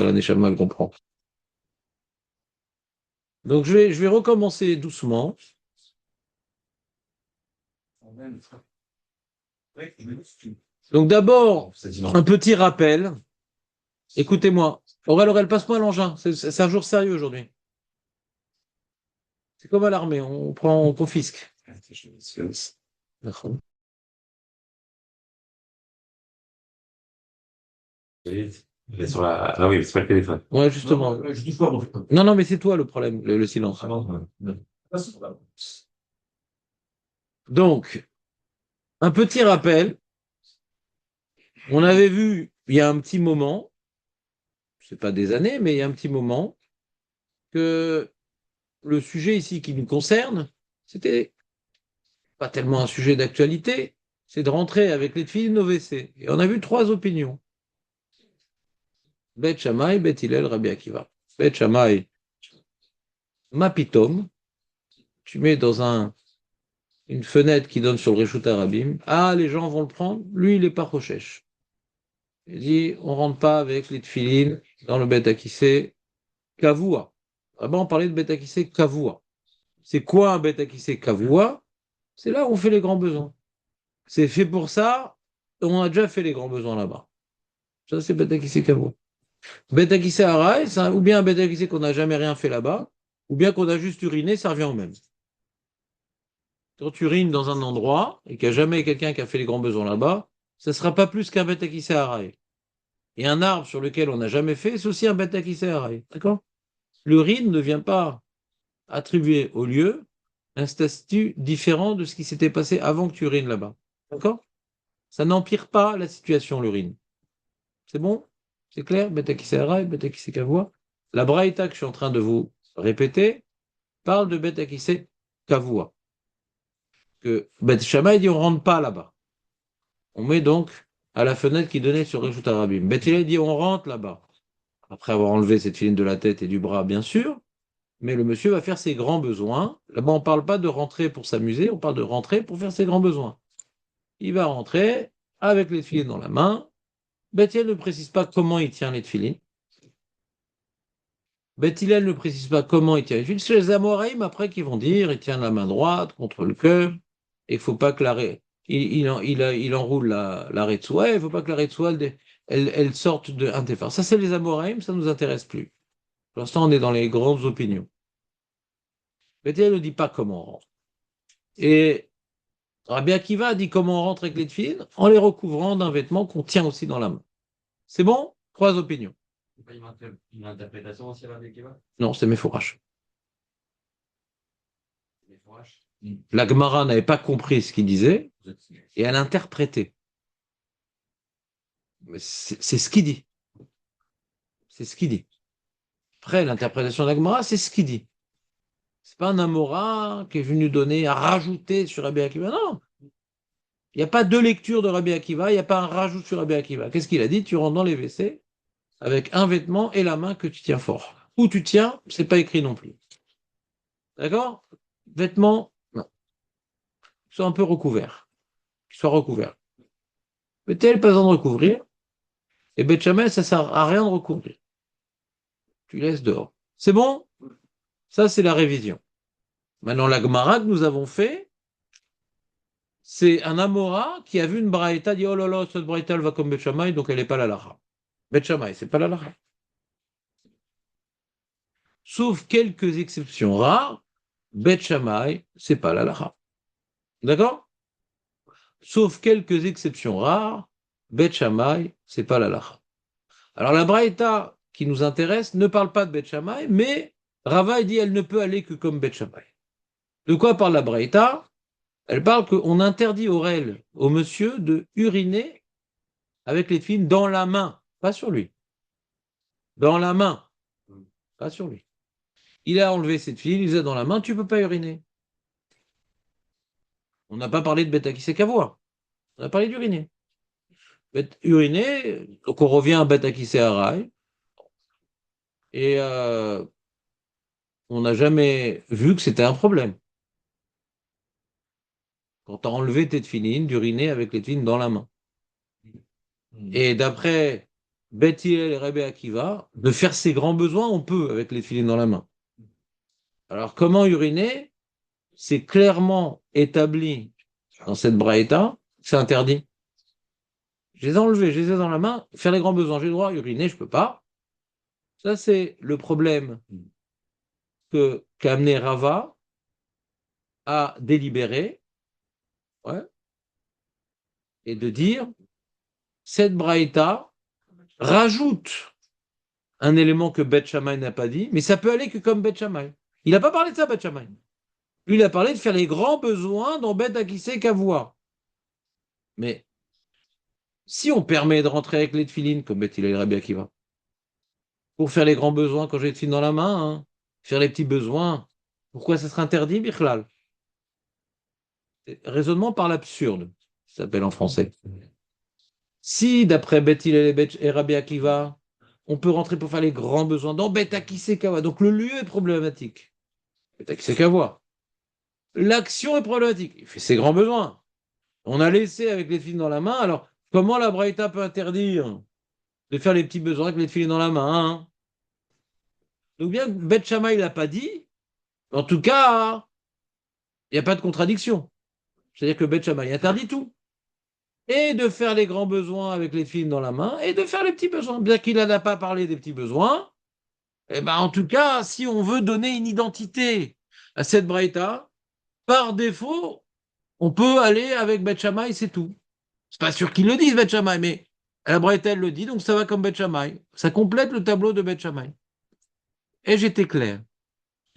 la Neshama elle comprend. Donc je vais recommencer doucement. Donc d'abord, un petit rappel. Écoutez-moi. Aurel, passe-moi l'engin. C'est un jour sérieux aujourd'hui. C'est comme à l'armée, on confisque. D'accord. Il est sur la... Ah oui, c'est pas le téléphone. Ouais, justement. Je dis quoi, moi? Non, non, mais c'est toi le problème, le silence. Ah non, ouais. Donc, un petit rappel. On avait vu il y a un petit moment, c'est pas des années, mais il y a un petit moment, que le sujet ici qui nous concerne, c'était pas tellement un sujet d'actualité, c'est de rentrer avec les filles au WC. Et on a vu trois opinions. Bet Shammai, Bet Hillel, Rabbi Akiva. Bet Shammai, Mapitom, tu mets dans une fenêtre qui donne sur le Reshut Arabim. Ah, les gens vont le prendre. Lui, il est pas Rochesh. Il dit, on rentre pas avec les tefilines dans le Bet Akissé, Kavua. Vraiment, on parlait de Bet Akissé, Kavua. C'est quoi un Bet Akissé, Kavua? C'est là où on fait les grands besoins. C'est fait pour ça, on a déjà fait les grands besoins là-bas. Ça, c'est Bet Akissé, Kavua. Bet Akissé Araï, c'est ou bien un Bet Akissé qu'on n'a jamais rien fait là-bas, ou bien qu'on a juste uriné, ça revient au même. Quand tu urines dans un endroit et qu'il n'y a jamais quelqu'un qui a fait les grands besoins là-bas, ça ne sera pas plus qu'un bêta qui s'est. Et un arbre sur lequel on n'a jamais fait, c'est aussi un bêta qui s'est. D'accord? L'urine ne vient pas attribuer au lieu un statut différent de ce qui s'était passé avant que tu urines là-bas. D'accord? Ça n'empire pas la situation, l'urine. C'est bon? C'est clair? Bêta qui s'est, bêta qui s'est kavua. La braïta que je suis en train de vous répéter parle de bêta qui s'est kavua. Que Beth Shammai dit on rentre pas là-bas. On met donc à la fenêtre qui donnait sur Reshut Arabim. Beth Hillel dit on rentre là-bas. Après avoir enlevé cette filine de la tête et du bras, bien sûr, mais le monsieur va faire ses grands besoins. Là-bas, on ne parle pas de rentrer pour s'amuser, on parle de rentrer pour faire ses grands besoins. Il va rentrer avec les filines dans la main. Beth Hillel ne précise pas comment il tient les filines. Beth Hillel ne précise pas comment il tient les filines. C'est les Amoraïm après qui vont dire il tient la main droite contre le cœur et il ne faut pas que l'arrêt. Il enroule la Retsoua, il ne faut pas que la Retsoua elle sorte de un Tefar. Ça, c'est les Amoraïm, ça ne nous intéresse plus. Pour l'instant, on est dans les grandes opinions. Bethel ne dit pas comment on rentre. Et Rabbi Akiva dit comment on rentre avec les tefilines en les recouvrant d'un vêtement qu'on tient aussi dans la main. C'est bon? Trois opinions. C'est pas une interprétation aussi, Rabbi Akiva? Non, c'est mes fourrages. Les fourrages. La Gemara n'avait pas compris ce qu'il disait et elle interprétait. Mais c'est ce qu'il dit. C'est ce qu'il dit. Après, l'interprétation de la Gemara, c'est ce qu'il dit. C'est pas un Amora qui est venu donner à rajouter sur Rabbi Akiva. Non. Il n'y a pas deux lectures de Rabbi Akiva, il n'y a pas un rajout sur Rabbi Akiva. Qu'est-ce qu'il a dit? Tu rentres dans les WC avec un vêtement et la main que tu tiens fort. Où tu tiens, c'est pas écrit non plus. D'accord? Vêtements, non. Ils sont un peu recouverts. Qu'ils soient recouverts. Peut-être pas besoin de recouvrir. Et Beth Shammai, ça sert à rien de recouvrir. Tu laisses dehors. C'est bon? Ça, c'est la révision. Maintenant, la Gemara que nous avons fait, c'est un Amora qui a vu une Braïta, dit oh là là, cette Braïta, elle va comme Beth Shammai, donc elle n'est pas la Lacha. Beth Shammai, c'est pas la Lacha. Sauf quelques exceptions rares, Beth Shammai, c'est pas la Lacha. D'accord? Sauf quelques exceptions rares, Beth Shammai, c'est pas la Lacha. Alors la Braïta qui nous intéresse ne parle pas de Beth Shammai, mais Rava dit elle ne peut aller que comme Beth Shammai. De quoi parle la Braïta? Elle parle qu'on interdit au monsieur de uriner avec les filles dans la main, pas sur lui. Dans la main, pas sur lui. Il a enlevé cette fille, il les a dans la main, tu peux pas uriner. On n'a pas parlé de Beth Akissé Kavua. On a parlé d'uriner. Uriner, donc on revient à Beth Akissé Araï, et on n'a jamais vu que c'était un problème. Quand tu as enlevé tes tefilines, d'uriner avec les tefilines dans la main. Et d'après Bet Hillel et Rabbi Akiva, de faire ses grands besoins, on peut avec les filines dans la main. Alors, comment uriner? C'est clairement établi dans cette braïta, c'est interdit. Je les ai enlevés, je les ai dans la main, faire les grands besoins, j'ai le droit, uriner, je peux pas. Ça, c'est le problème qu'a amené Rava à délibérer, ouais, et de dire, cette braïta rajoute un élément que Beth Shammai n'a pas dit, mais ça peut aller que comme Beth Shammai. Il n'a pas parlé de ça, Beth Shammai. Lui, il a parlé de faire les grands besoins dans Beth Akissé Kavua. Mais si on permet de rentrer avec les tefilines, comme Beth Hillel et Rabbi Akiva, pour faire les grands besoins quand j'ai les tefilines dans la main, hein, faire les petits besoins, pourquoi ça serait interdit, Bichlal? Raisonnement par l'absurde, ça s'appelle en français. Si, d'après Beth Hillel et Rabbi Akiva, on peut rentrer pour faire les grands besoins dans Beth Akissé Kavua, donc le lieu est problématique. Beth Akissé Kavua. L'action est problématique. Il fait ses grands besoins. On a laissé avec les filles dans la main. Alors, comment la Braïta peut interdire de faire les petits besoins avec les filles dans la main, hein? Donc bien, Beth Shammai il l'a pas dit. En tout cas, il n'y a pas de contradiction. C'est-à-dire que Beth Shammai interdit tout. Et de faire les grands besoins avec les filles dans la main, et de faire les petits besoins. Bien qu'il n'en a pas parlé des petits besoins, eh ben, en tout cas, si on veut donner une identité à cette Braïta, par défaut, on peut aller avec Beth Shammai, c'est tout. C'est pas sûr qu'ils le disent, Beth Shammai, mais la Braïta, elle le dit, donc ça va comme Beth Shammai. Ça complète le tableau de Beth Shammai. Et j'étais clair.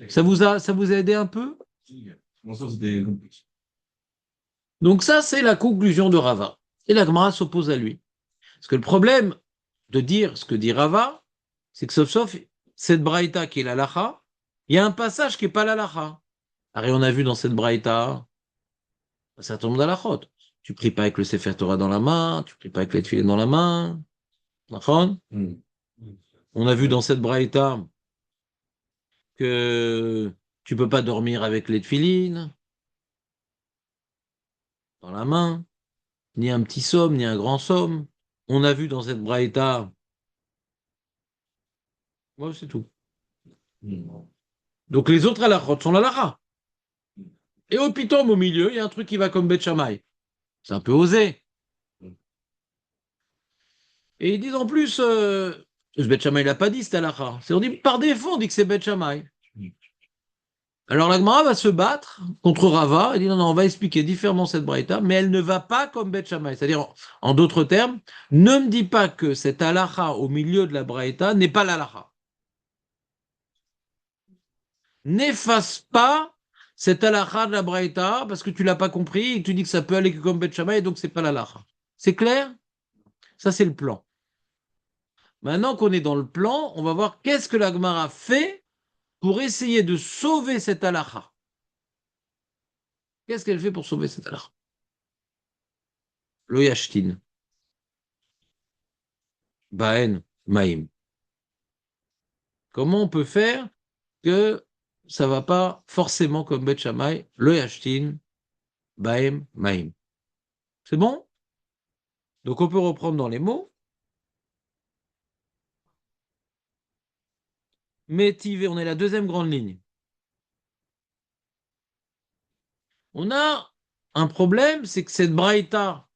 Ça vous a aidé un peu? Mon sens, c'était compliqué. Donc ça, c'est la conclusion de Rava. Et la Gemara s'oppose à lui. Parce que le problème de dire ce que dit Rava, c'est que sauf cette Braïta qui est la Lacha, il y a un passage qui n'est pas la Lacha. Et on a vu dans cette Braïta un certain nombre d'Alachot. Tu pries pas avec le Sefer Torah dans la main, tu pries pas avec les filets dans la main. D'accord? On a vu dans cette braïta que tu peux pas dormir avec les tefilines dans la main, ni un petit somme, ni un grand somme. On a vu dans cette braïta, ouais, c'est tout. Donc les autres halachot sont la lacha. Et au pitom, au milieu, il y a un truc qui va comme Bet Shammai. C'est un peu osé. Et ils disent en plus, Bet Shammai il n'a pas dit c'est halakha. On dit par défaut, on dit que c'est Bet Shammai. Alors la Gemara va se battre contre Rava et dit non, non, on va expliquer différemment cette braïta, mais elle ne va pas comme Bet Shammai. C'est-à-dire, en d'autres termes, ne me dis pas que cette halakha au milieu de la braïta n'est pas l'halakha. N'efface pas cette halakha de la braïta parce que tu l'as pas compris et que tu dis que ça peut aller que comme Bet Shammai et donc c'est pas l'halakha. C'est clair? Ça, c'est le plan. Maintenant qu'on est dans le plan, on va voir qu'est-ce que la Gemara fait pour essayer de sauver cette halakha. Qu'est-ce qu'elle fait pour sauver cette halakha? Lo yashtin. Baen, Maïm. Comment on peut faire que ça va pas forcément comme Bet Shammai, le Yashtin, Baem, Maïm. C'est bon? Donc on peut reprendre dans les mots. Métivé, on est la deuxième grande ligne. On a un problème, c'est que cette braïta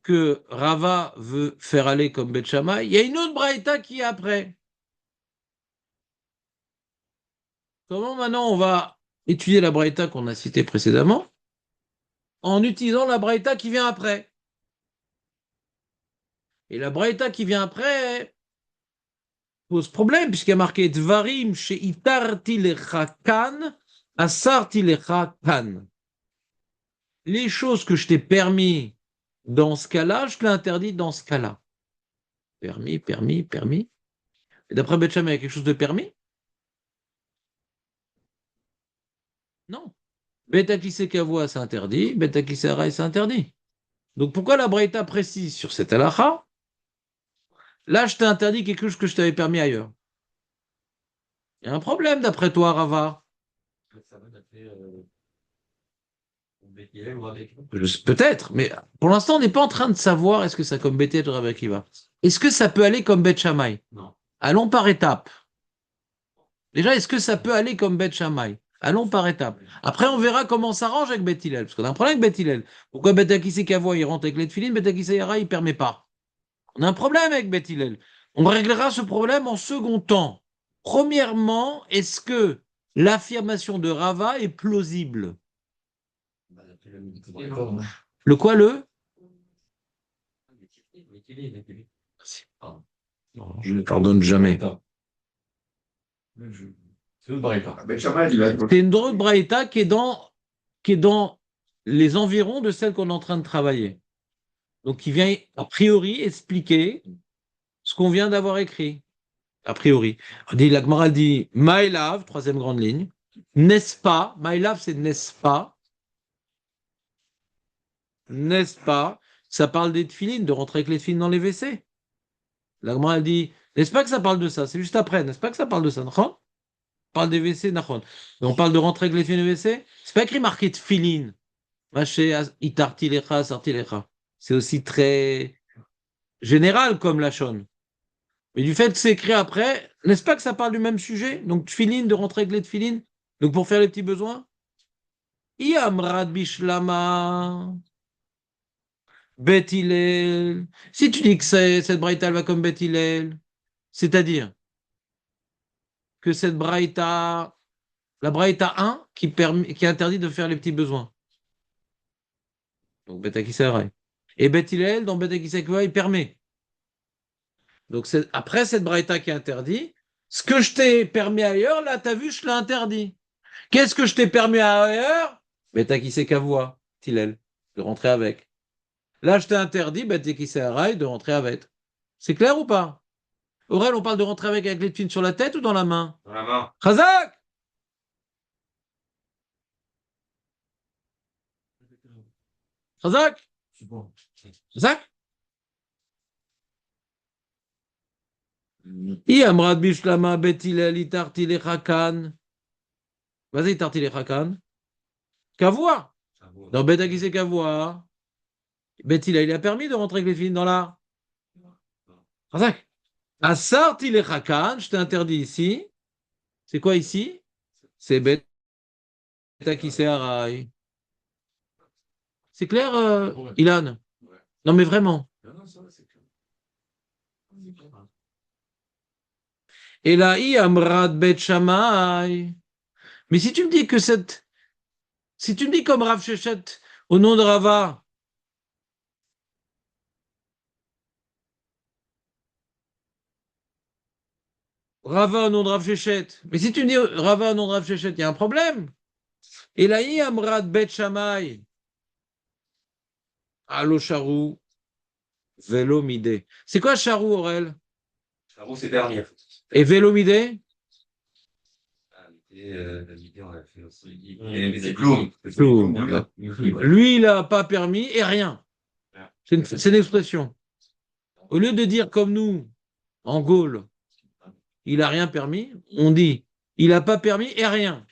que Rava veut faire aller comme Bet Shammai, il y a une autre braïta qui est après. Comment maintenant on va étudier la braïta qu'on a citée précédemment en utilisant la braïta qui vient après? Et la braïta qui vient après pose problème, puisqu'il y a marqué Dvarim chez Itarti lecha kan, Asarti lecha kan. Les choses que je t'ai permis dans ce cas-là, je te l'ai interdit dans ce cas-là. Permis, permis, permis. Et d'après Bet Shammai, il y a quelque chose de permis? Non. Bet Akissé Kavua, c'est interdit. Bet Akissé Arai, c'est interdit. Donc pourquoi la Braïta précise sur cette halakha? Là, je t'ai interdit quelque chose que je t'avais permis ailleurs. Il y a un problème d'après toi, Rava. Ça va, d'après Peut-être, mais pour l'instant, on n'est pas en train de savoir est-ce que ça comme Beth Hillel ou Rabbi Akiva. Est-ce que ça peut aller comme Beth Shammai? Non. Allons par étapes. Déjà, est-ce que ça peut aller comme Beth Shammai? Allons par étapes. Après, on verra comment on s'arrange avec Beth Hillel, parce qu'on a un problème avec Beth Hillel. Pourquoi Beth Akissé Kavoa, il rentre avec les tefilines, Beth Akissé Yara, il ne permet pas. On a un problème avec Beth Hillel. On réglera ce problème en second temps. Premièrement, est-ce que l'affirmation de Rava est plausible? Le quoi, le? Non, je ne pardonne jamais. C'est une braïta. C'est une drôle de braïta qui est dans les environs de celle qu'on est en train de travailler. Donc, qui vient a priori expliquer ce qu'on vient d'avoir écrit. A priori. La Gemara dit My love, troisième grande ligne. N'est-ce pas? My love, c'est n'est-ce pas? N'est-ce pas? Ça parle des tefilines, de rentrer avec les tefilines dans les WC. La Gemara dit n'est-ce pas que ça parle de ça? C'est juste après. N'est-ce pas que ça parle de ça? On parle des WC, nachon. On parle de rentrer avec les tefilines dans les WC. C'est pas écrit marqué tefilines. C'est aussi très général comme la shon. Mais du fait que c'est écrit après, n'est-ce pas que ça parle du même sujet? Donc, tefilin, de rentrer avec les tefilin, donc pour faire les petits besoins. Iamrad bishlama, Bet Hillel. Si tu dis que cette braïta elle va comme Bet Hillel, c'est-à-dire que cette braïta, la braïta 1, qui interdit de faire les petits besoins. Donc, Bet Akisarai. Et Bet Hillel, dans Bet Akisarai, il permet. Donc, après cette braïta qui interdit, ce que je t'ai permis ailleurs, là, tu as vu, je l'ai interdit. Qu'est-ce que je t'ai permis ailleurs? Mais t'as qui c'est qu'à voix, Tilel, de rentrer avec. Là, je t'ai interdit, t'es qui c'est à rail, de rentrer avec. C'est clair ou pas? Aurel, on parle de rentrer avec les tefilines sur la tête ou dans la main? Dans la main. Khazak! Khazak! C'est bon. Khazak? Iamrad bishlama betilel itarti lechakan. Vas-y, itarti lechakan. Kavoua. Dans Beta qui c'est Kavoua. Betilel, il a permis de rentrer avec les filles dans la. Khazak! Asarti lechakan, je t'ai interdit ici. C'est quoi ici? C'est Beta qui c'est Araï. C'est clair, Ilan? Non, mais vraiment. Et là, Amrad Bet Shammai. Mais si tu me dis que si tu me dis comme Rav Shechet, au nom de Rava, Rava au nom de Rav Shechet, mais si tu me dis Rava au nom de Rav Shechet, il y a un problème. Et là, Amrad Bet Shammai. Allo Charou, Vélo Midé. C'est quoi Charou, Aurel? Charou, c'est dernier. Et Vélo Midé? L'idée, on l'a fait aussi. Mais c'est Ploum. Ploum. Lui, il n'a pas permis et rien. C'est une expression. Au lieu de dire comme nous, en Gaule, il n'a rien permis, on dit il n'a pas permis et rien.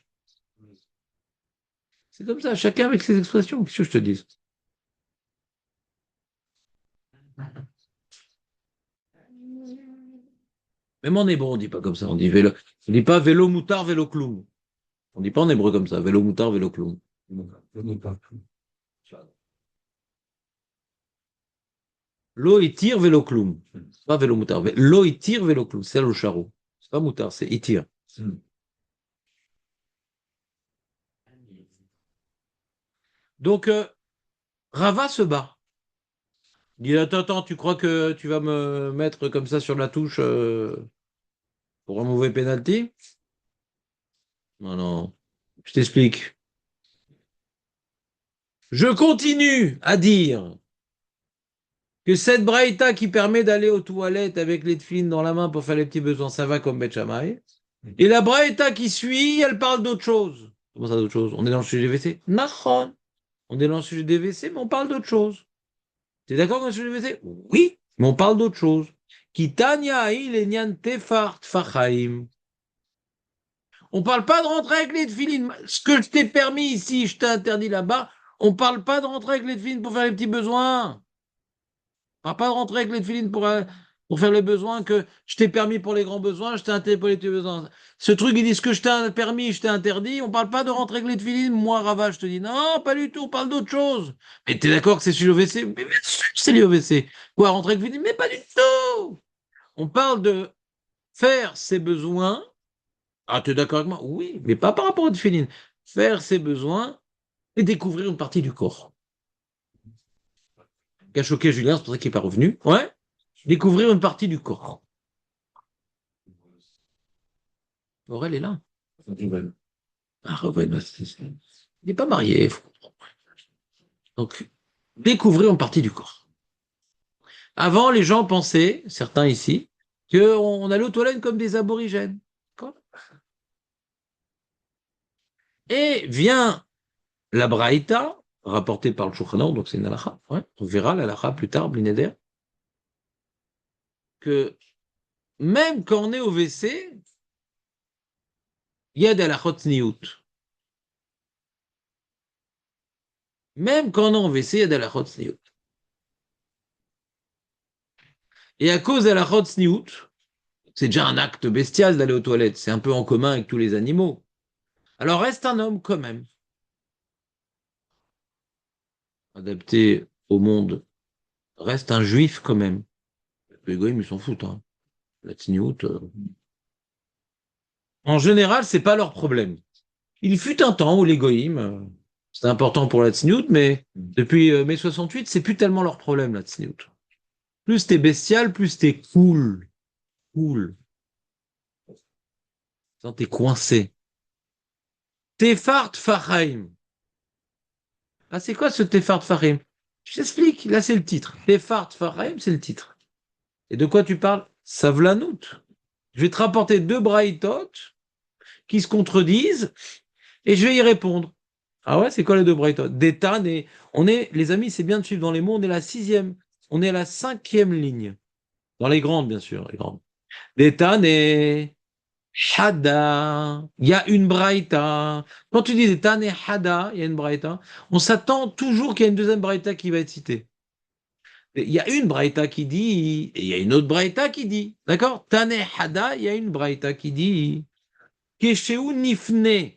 C'est comme ça, chacun avec ses expressions. Qu'est-ce que je te dis? Même en hébreu, on ne dit pas comme ça. On dit vélo. On dit pas vélo moutard, vélo cloum. On ne dit pas en hébreu comme ça. Vélo moutard, vélo cloum. L'eau il tire vélo cloum. C'est pas vélo moutard. L'eau il tire vélo cloum. C'est le charreau. C'est pas moutard, c'est il tire. Donc, Rava se bat. Il dit attends, tu crois que tu vas me mettre comme ça sur la touche pour un mauvais penalty? Non, non. Je t'explique. Je continue à dire que cette braïta qui permet d'aller aux toilettes avec les tefilines dans la main pour faire les petits besoins, ça va comme Bet Shammai. Et la braïta qui suit, elle parle d'autre chose. Comment ça d'autre chose? On est dans le sujet des WC? Nachon. On est dans le sujet des WC, mais on parle d'autre chose. Tu es d'accord dans le sujet des WC? Oui, mais on parle d'autre chose. Kitanya il enyan tefart fachaim. On parle pas de rentrer avec les tefilines. Ce que je t'ai permis ici, je t'ai interdit là-bas. On ne parle pas de rentrer avec les tefilines pour faire les petits besoins. On ne parle pas de rentrer avec les tefilines pour faire les besoins que je t'ai permis pour les grands besoins, je t'ai interdit pour les petits besoins. Ce truc, ils disent que je t'ai permis, je t'ai interdit. On ne parle pas de rentrer avec les tefilines. Moi, Rava, je te dis non, pas du tout, on parle d'autre chose. Mais tu es d'accord que c'est sur l'OVC? Mais bien sûr que c'est l'OVC. Quoi, rentrer avec les tefilines? Mais pas du tout. On parle de faire ses besoins. Ah, tu es d'accord avec moi? Oui, mais pas par rapport aux tefilines. Faire ses besoins et découvrir une partie du corps. Qui a choqué Julien, c'est pour ça qu'il n'est pas revenu. Ouais, découvrir une partie du corps. Aurel est là. Ah, Reuven, il n'est pas marié. Donc, découvrir une partie du corps. Avant, les gens pensaient, certains ici, qu'on allait aux toilettes comme des aborigènes. D'accord. Et vient la Braïta, rapportée par le Shulchan Aruch, donc c'est une halakha. Ouais, on verra la halakha plus tard, Blineder, que même quand on est au WC, il y a des halakhot tzniut. Même quand on est au WC, il y a des halakhot tzniut. Et à cause de la tzniut, c'est déjà un acte bestial d'aller aux toilettes. C'est un peu en commun avec tous les animaux. Alors reste un homme quand même, adapté au monde. Reste un juif quand même. Les goïms, ils s'en foutent. Hein. La tzniut, en général, c'est pas leur problème. Il fut un temps où les goïms, c'était important pour la tzniut, mais depuis mai 68, c'est plus tellement leur problème, la tzniut. Plus t'es bestial, plus t'es cool. Cool. Quand t'es coincé. Tefart Fachaim. Ah, c'est quoi ce Tefart Fachaim? Je t'explique, là c'est le titre. Tefart Fachaim, c'est le titre. Et de quoi tu parles? Savlanout. Je vais te rapporter deux braïtot qui se contredisent et je vais y répondre. Ah ouais, c'est quoi les deux braïtot? Détan et on est, les amis, c'est bien de suivre dans les mots, on est la sixième, on est la cinquième ligne. Dans les grandes, bien sûr, les grandes. Détan et Hada. Il y a une braïta. Quand tu dis Détan et Hada, il y a une braïta. On s'attend toujours qu'il y ait une deuxième braïta qui va être citée. Il y a une braïta qui dit, et il y a une autre braïta qui dit. D'accord? Tane Hada, il y a une braïta qui dit. Keshéou nifne.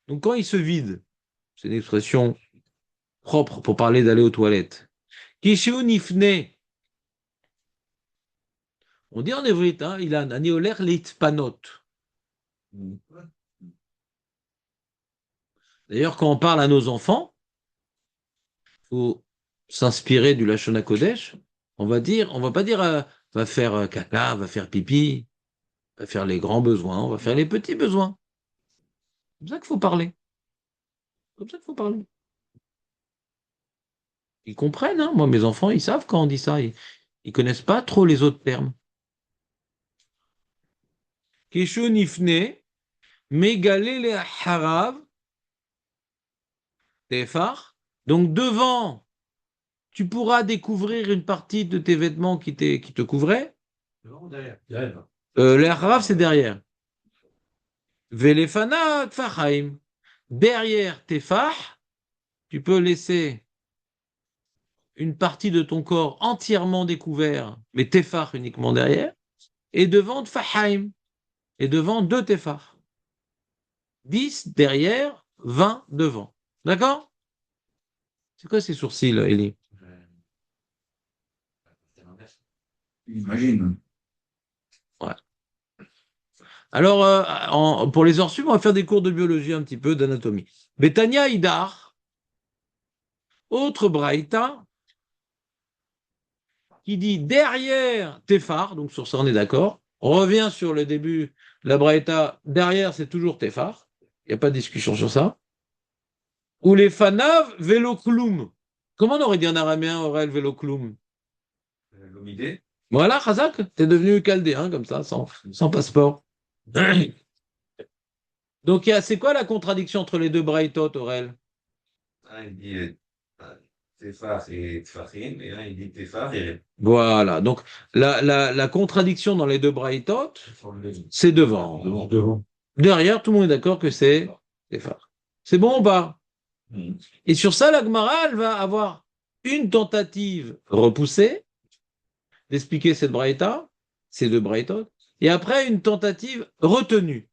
Donc quand il se vide, c'est une expression propre pour parler d'aller aux toilettes. Keshéou nifne. On dit en hébreu, hein, il a un anéolaire leitpanot. D'ailleurs, quand on parle à nos enfants, il faut s'inspirer du Lashon HaKodesh. On va pas dire va faire caca, va faire pipi, va faire les grands besoins, on va faire les petits besoins. C'est comme ça qu'il faut parler. C'est comme ça qu'il faut parler. Ils comprennent, hein. Moi, mes enfants, ils savent quand on dit ça. Ils connaissent pas trop les autres termes. Kesho nifne, megale le harav, tefar. Donc devant, tu pourras découvrir une partie de tes vêtements qui te couvraient. Derrière. Le harav, c'est derrière. Velefana tfachaim. Derrière tefah, tu peux laisser une partie de ton corps entièrement découvert, mais tefah uniquement derrière. Et devant tfahaim. Et devant deux tefah. 10 derrière, 20 devant. D'accord? C'est quoi ces sourcils, Elie? Imagine. Ouais. Alors, pour les hors sup, on va faire des cours de biologie un petit peu, d'anatomie. Betania Idar, autre braïta, qui dit derrière Tefar, donc sur ça on est d'accord. On revient sur le début, la braïta, derrière c'est toujours Tefar. Il n'y a pas de discussion sur ça. Ou les fanav velokloum. Comment on aurait dit en araméen, Aurel, velokloum? L'homidé. Voilà, Khazak, t'es devenu chaldéen comme ça, sans passeport. Donc, c'est quoi la contradiction entre les deux braïtot, Aurel? Un, il dit Tefar et Tfachim, et un, il dit Tefar et Voilà, donc la contradiction dans les deux braïtot, c'est devant. devant. Derrière, tout le monde est d'accord que c'est phare. C'est bon ou pas? Et sur ça, la Gemara, elle va avoir une tentative repoussée d'expliquer cette braïta, ces deux braïtot, et après une tentative retenue.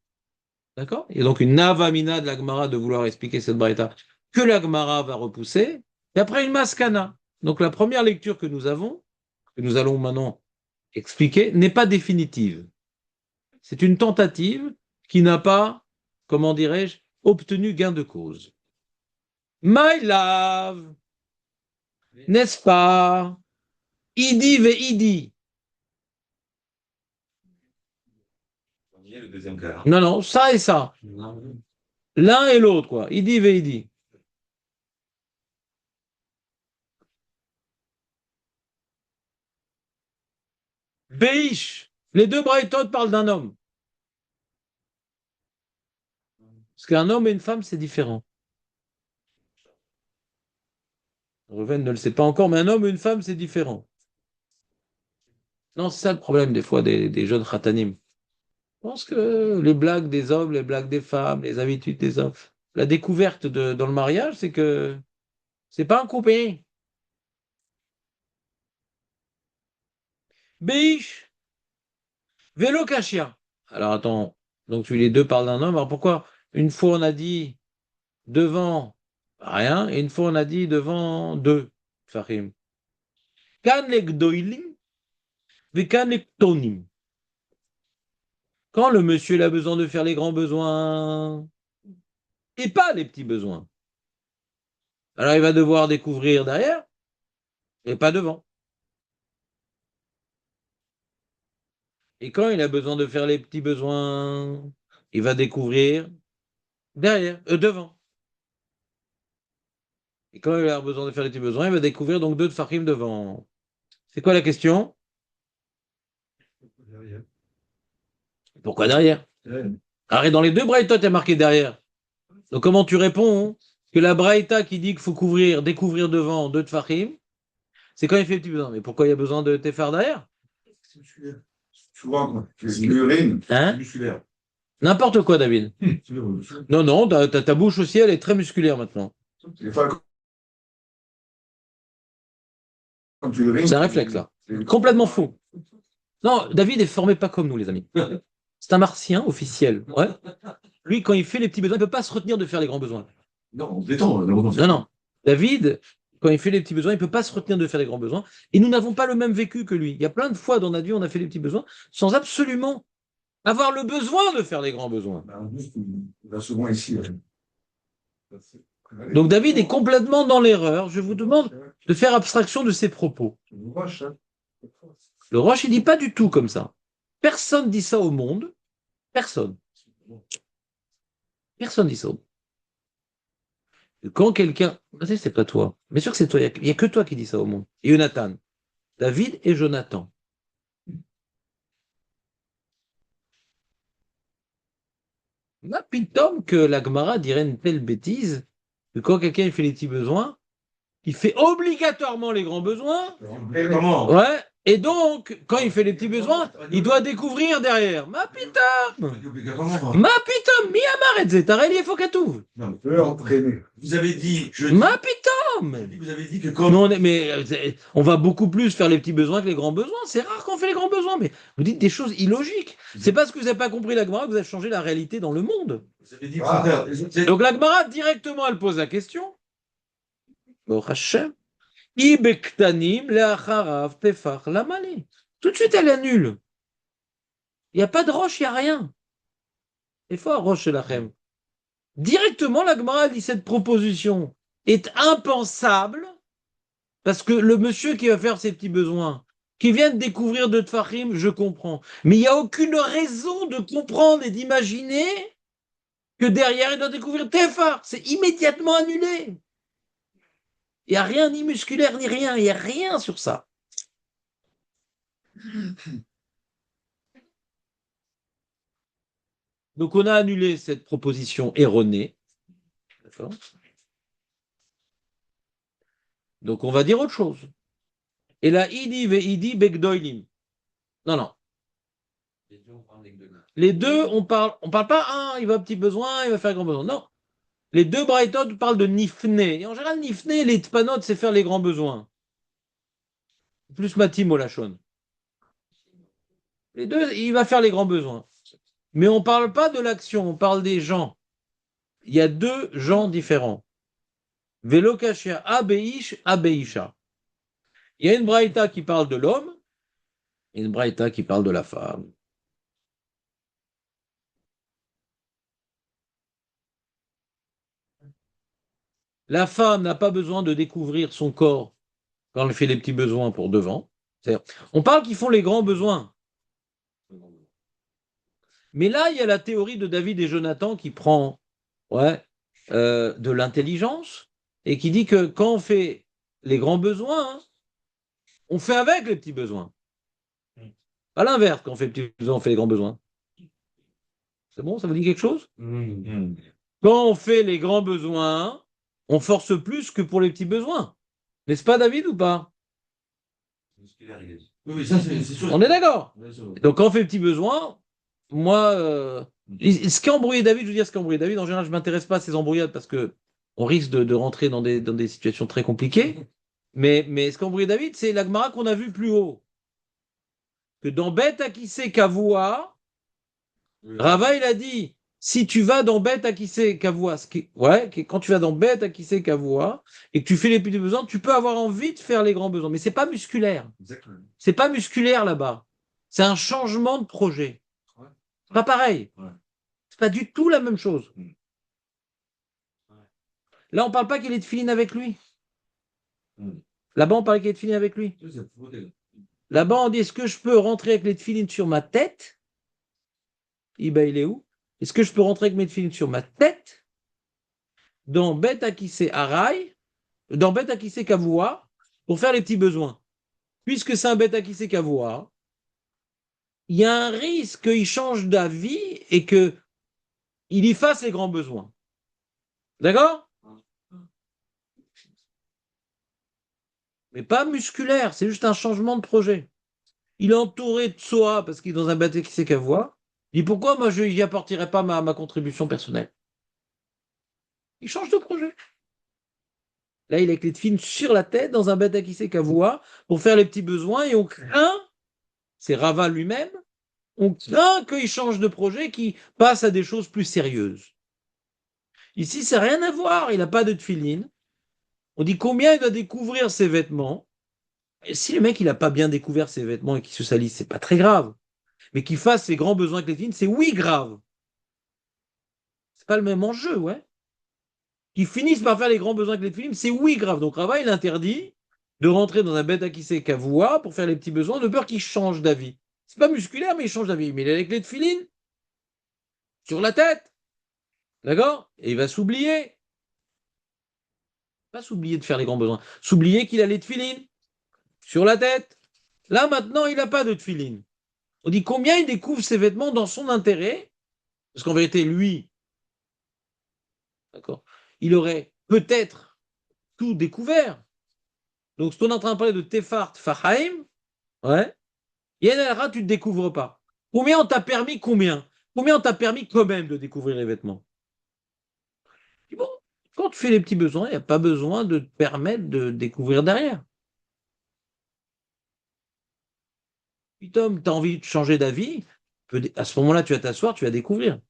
D'accord? Il y a donc une navamina de la Gemara de vouloir expliquer cette braïta que la Gemara va repousser, et après une maskana. Donc la première lecture que nous avons, que nous allons maintenant expliquer, n'est pas définitive. C'est une tentative qui n'a pas, comment dirais-je, obtenu gain de cause. My love, n'est-ce pas? Idi ve idi. Le deuxième cas. Non, non, ça et ça. L'un et l'autre, quoi. Idi ve idi. Beish. Les deux braïtotes parlent d'un homme. Parce qu'un homme et une femme, c'est différent. Reuven ne le sait pas encore, mais un homme et une femme, c'est différent. Non, c'est ça le problème des fois des jeunes khatanim. Je pense que les blagues des hommes, les blagues des femmes, les habitudes des hommes, la découverte dans le mariage, c'est que c'est pas un copain. Beish, vélo kashia. Alors attends, donc les deux parlent d'un homme. Alors pourquoi une fois on a dit devant rien et une fois on a dit devant deux, Fahim? Kan lekdoilim, vekan lektonim. Quand le monsieur il a besoin de faire les grands besoins et pas les petits besoins, alors il va devoir découvrir derrière et pas devant. Et quand il a besoin de faire les petits besoins, il va découvrir derrière, devant. Et quand il a besoin de faire les petits besoins, il va découvrir donc deux tfachim devant. C'est quoi la question? Pourquoi derrière? Alors, dans les deux braïtot, il y a marqué derrière. Donc, comment tu réponds que la braïta qui dit qu'il faut découvrir devant deux tfachim, c'est quand il fait les petits besoins. Mais pourquoi il y a besoin de tefar derrière? Tu vois, l'urine, Hein? musculaire. N'importe quoi, David. Non, non, ta bouche aussi, elle est très musculaire maintenant. Des fois, quand tu urines, C'est un réflexe, là. Complètement faux. Non, David est formé pas comme nous, les amis. C'est un martien officiel. Ouais. Lui, quand il fait les petits besoins, il ne peut pas se retenir de faire les grands besoins. Non, on se détend. Non, non. David, quand il fait les petits besoins, il ne peut pas se retenir de faire les grands besoins. Et nous n'avons pas le même vécu que lui. Il y a plein de fois dans notre vie, on a fait les petits besoins sans absolument avoir le besoin de faire les grands besoins. On va souvent ici. Donc David est complètement dans l'erreur. Je vous demande de faire abstraction de ses propos. Le Roche, il dit pas du tout comme ça. Personne dit ça au monde. Personne. Personne dit ça au monde. Quand quelqu'un... C'est pas toi. Bien sûr que c'est toi. Il n'y a que toi qui dis ça au monde. Et Jonathan. David et Jonathan. Ma pitom que la Gemara dirait une telle bêtise que quand quelqu'un fait les petits besoins, il fait obligatoirement les grands besoins. Comment? Ouais. Et donc, quand il fait les petits besoins, il doit découvrir derrière. Ma pitom! Ma pitom! Mi amaret zetarel yefokatouv. Non, peut entraîner. Vous avez dit, Ma pitom! vous avez dit que comme. On va beaucoup plus faire les petits besoins que les grands besoins. C'est rare qu'on fait les grands besoins, mais vous dites des choses illogiques. C'est parce que vous n'avez pas compris la Gemara que vous avez changé la réalité dans le monde. Vous avez dit que Donc la Gemara, directement, elle pose la question. Bon, Hachem. Ibektanim leacharav tefach lamali. Tout de suite, elle annule. Il n'y a pas de roche, il n'y a rien. Et fort, roche lachem. Directement, la Gemara dit cette proposition est impensable parce que le monsieur qui va faire ses petits besoins, qui vient de découvrir de Tfachim, je comprends. Mais il n'y a aucune raison de comprendre et d'imaginer que derrière, il doit découvrir Tefar. C'est immédiatement annulé. Il n'y a rien, ni musculaire, ni rien. Il n'y a rien sur ça. Donc, on a annulé cette proposition erronée. D'accord. Donc, on va dire autre chose. Et là, idi ve idi begdoilim. Non, non. Les deux, on parle pas, il va petit besoin, il va faire grand besoin. Non. Les deux braïtot parlent de nifne. Et en général, nifne, les tpanot, c'est faire les grands besoins. Plus matim au lachon. Les deux, il va faire les grands besoins. Mais on ne parle pas de l'action, on parle des gens. Il y a deux gens différents. Velo kashia abeish, abeisha. Il y a une braïta qui parle de l'homme et une braïta qui parle de la femme. La femme n'a pas besoin de découvrir son corps quand elle fait les petits besoins pour devant. C'est-à-dire, on parle qu'ils font les grands besoins. Mais là, il y a la théorie de David et Jonathan qui prend ouais, de l'intelligence et qui dit que quand on fait les grands besoins, hein, on fait avec les petits besoins. À l'inverse, quand on fait les petits besoins, on fait les grands besoins. C'est bon, ça vous dit quelque chose? Quand on fait les grands besoins, on force plus que pour les petits besoins. N'est-ce pas, David, ou pas? Oui, ça, c'est sûr. On est d'accord. Bien sûr. Donc, quand on fait les petits besoins, moi, ce qui a embrouillé David, je veux dire, ce qui a embrouillé David, en général, je ne m'intéresse pas à ces embrouillades parce que on risque de rentrer dans des situations très compliquées. Mais ce qui a embrouillé David, c'est la Gemara qu'on a vue plus haut. Que dans Bet Akise Kavua, Rava, il a dit, si tu vas dans Bet Akise Kavua, quand tu vas dans Bet Akise Kavua, et que tu fais les petits besoins, tu peux avoir envie de faire les grands besoins. Mais c'est pas musculaire. Exactement. C'est pas musculaire là-bas. C'est un changement de projet. Ouais. C'est pas pareil. Ouais. C'est pas du tout la même chose. Mm. Là, on parle pas qu'il est de filine avec lui. Mm. Là-bas, on parle qu'il est de filine avec lui. Ça, c'est faux, là. Là-bas, on dit, est-ce que je peux rentrer avec les tefilines sur ma tête? Il est où? Est-ce que je peux rentrer avec mes tefilines sur ma tête? Dans Bet Akise Arai, dans Bet Akise Kavua, pour faire les petits besoins. Puisque c'est un Bet Akise Kavua, il y a un risque qu'il change d'avis et qu'il y fasse les grands besoins. D'accord? Mais pas musculaire, c'est juste un changement de projet. Il est entouré de Tsoa parce qu'il est dans un Bet Akise Kavua. Il dit pourquoi moi je n'y apporterai pas ma contribution personnelle? Il change de projet. Là, il a avec les tefilines sur la tête dans un Bet Akise Kavua pour faire les petits besoins et on craint, c'est Rava lui-même, on craint qu'il change de projet, qu'il passe à des choses plus sérieuses. Ici, ça n'a rien à voir, il n'a pas de tefilines. On dit combien il doit découvrir ses vêtements. Et si le mec, il n'a pas bien découvert ses vêtements et qu'il se salisse, c'est pas très grave. Mais qu'il fasse ses grands besoins avec les tefilines, c'est oui grave. C'est pas le même enjeu, ouais. Qu'ils finissent par faire les grands besoins avec les tefilines, c'est oui grave. Donc Rava, il interdit de rentrer dans un bête à qui c'est kavoua pour faire les petits besoins, de peur qu'il change d'avis. C'est pas musculaire, mais il change d'avis. Mais il est avec les tefilines sur la tête. D'accord? Et il va s'oublier. Pas s'oublier de faire les grands besoins. S'oublier qu'il a les tefilines sur la tête. Là, maintenant, il n'a pas de tefilines. On dit combien il découvre ses vêtements dans son intérêt. Parce qu'en vérité, lui, d'accord, il aurait peut-être tout découvert. Donc, ce qu'on est en train de parler de Tefart Fahaim, ouais, Yenara, tu ne découvres pas. Combien on t'a permis, combien? Combien on t'a permis quand même de découvrir les vêtements? Bon, quand tu fais les petits besoins, il n'y a pas besoin de te permettre de découvrir derrière. Puis Tom, tu as envie de changer d'avis, à ce moment-là, tu vas t'asseoir, tu vas découvrir.